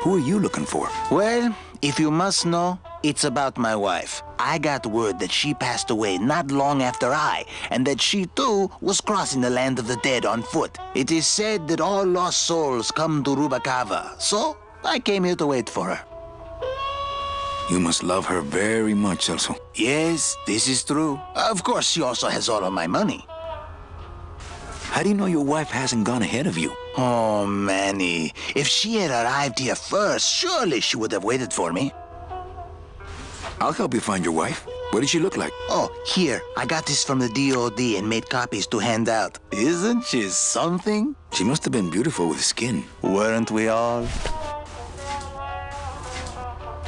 Who are you looking for? Well, if you must know, it's about my wife. I got word that she passed away not long after I, and that she, too, was crossing the land of the dead on foot. It is said that all lost souls come to Rubacava, so I came here to wait for her. You must love her very much, Celso. Yes, this is true. Of course, she also has all of my money. How do you know your wife hasn't gone ahead of you? Oh, Manny. If she had arrived here first, surely she would have waited for me. I'll help you find your wife. What does she look like? Oh, here. I got this from the DOD and made copies to hand out. Isn't she something? She must have been beautiful with skin. Weren't we all?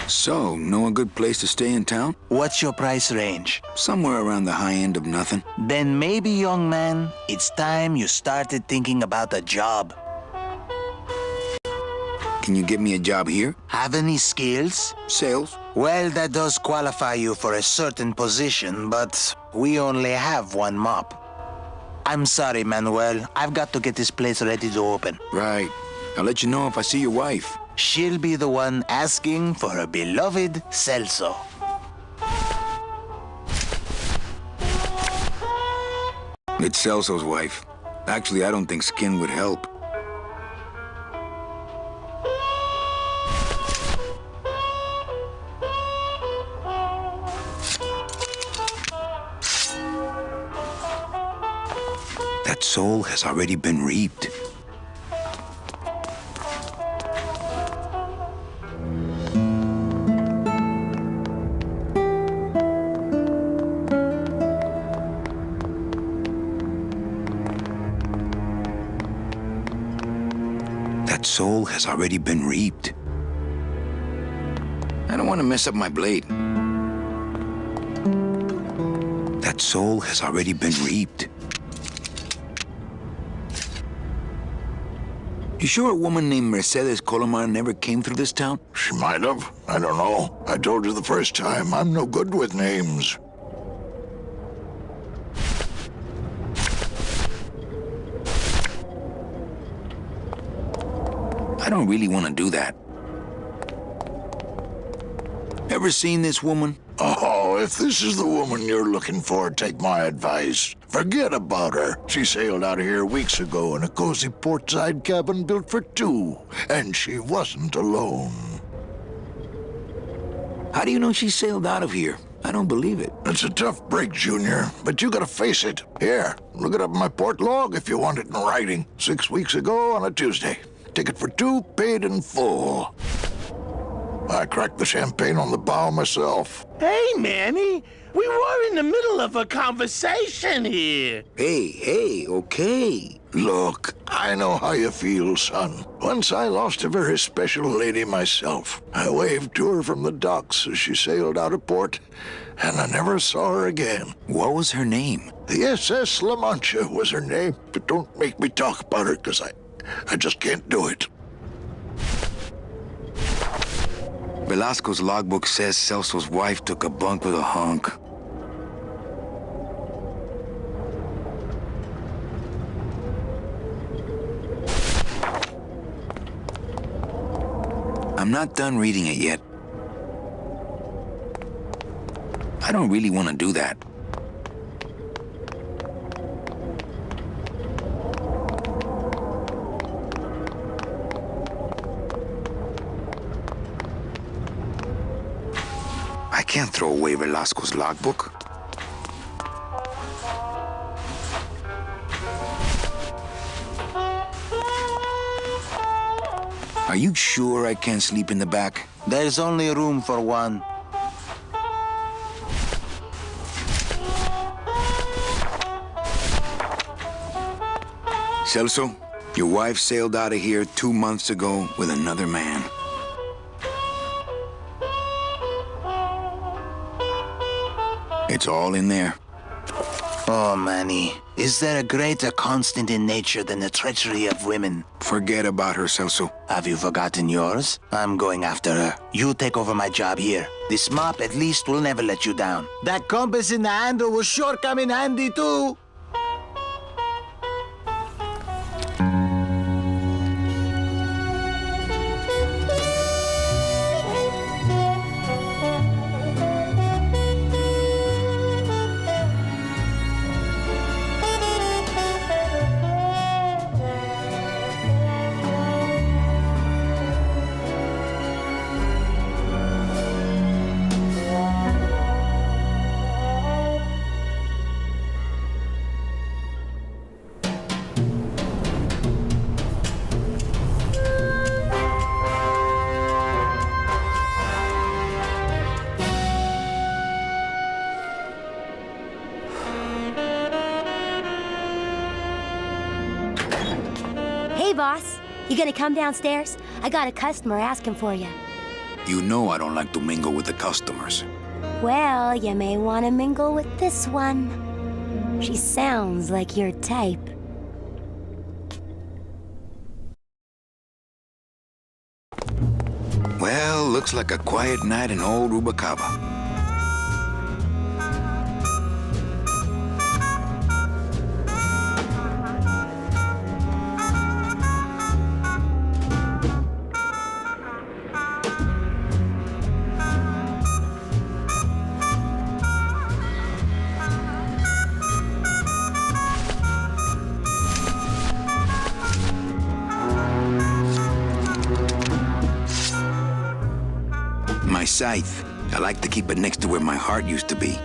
So, know a good place to stay in town? What's your price range? Somewhere around the high end of nothing. Then maybe, young man, it's time you started thinking about a job. Can you get me a job here? Have any skills? Sales? Well, that does qualify you for a certain position, but we only have one mop. I'm sorry, Manuel. I've got to get this place ready to open. Right. I'll let you know if I see your wife. She'll be the one asking for her beloved Celso. It's Celso's wife. Actually, I don't think skin would help. That soul has already been reaped. That soul has already been reaped. I don't want to mess up my blade. That soul has already been reaped. You sure a woman named Mercedes Colomar never came through this town? She might have. I don't know. I told you the first time, I'm no good with names. don't really want to do that. Ever seen this woman? Oh, if this is the woman you're looking for, take my advice. Forget about her. She sailed out of here weeks ago in a cozy portside cabin built for two, and she wasn't alone. How do you know she sailed out of here? I don't believe it. It's a tough break, Junior, but you gotta face it. Here, look it up in my port log if you want it in writing. 6 weeks ago on a Tuesday. Ticket for two, paid in full. I cracked the champagne on the bow myself. Hey, Manny, we were in the middle of a conversation here. Hey, okay. Look, I know how you feel, son. Once I lost a very special lady myself. I waved to her from the docks as she sailed out of port, and I never saw her again. What was her name? The SS La Mancha was her name, but don't make me talk about her, because I just can't do it. Velasco's logbook says Celso's wife took a bunk with a hunk. I'm not done reading it yet. I don't really want to do that. I can't throw away Velasco's logbook. Are you sure I can't sleep in the back? There's only room for one. Celso, your wife sailed out of here 2 months ago with another man. It's all in there. Oh, Manny, is there a greater constant in nature than the treachery of women? Forget about her, Celso. Have you forgotten yours? I'm going after her. You take over my job here. This mop at least will never let you down. That compass in the handle will sure come in handy, too. Hey, boss. You gonna come downstairs? I got a customer asking for you. You know I don't like to mingle with the customers. Well, you may want to mingle with this one. She sounds like your type. Well, looks like a quiet night in old Rubacaba. My scythe. I like to keep it next to where my heart used to be.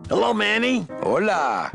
Hello, Manny. Hola.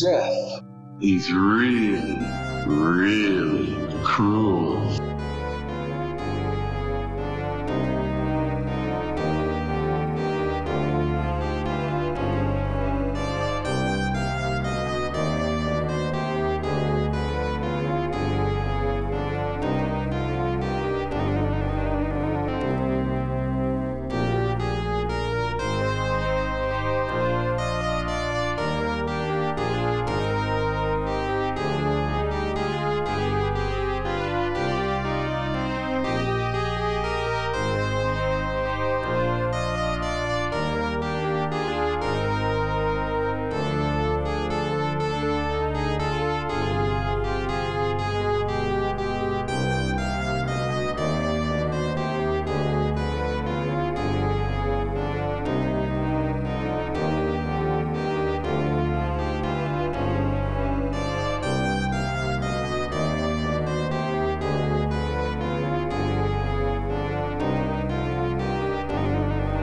Death is really, really cruel.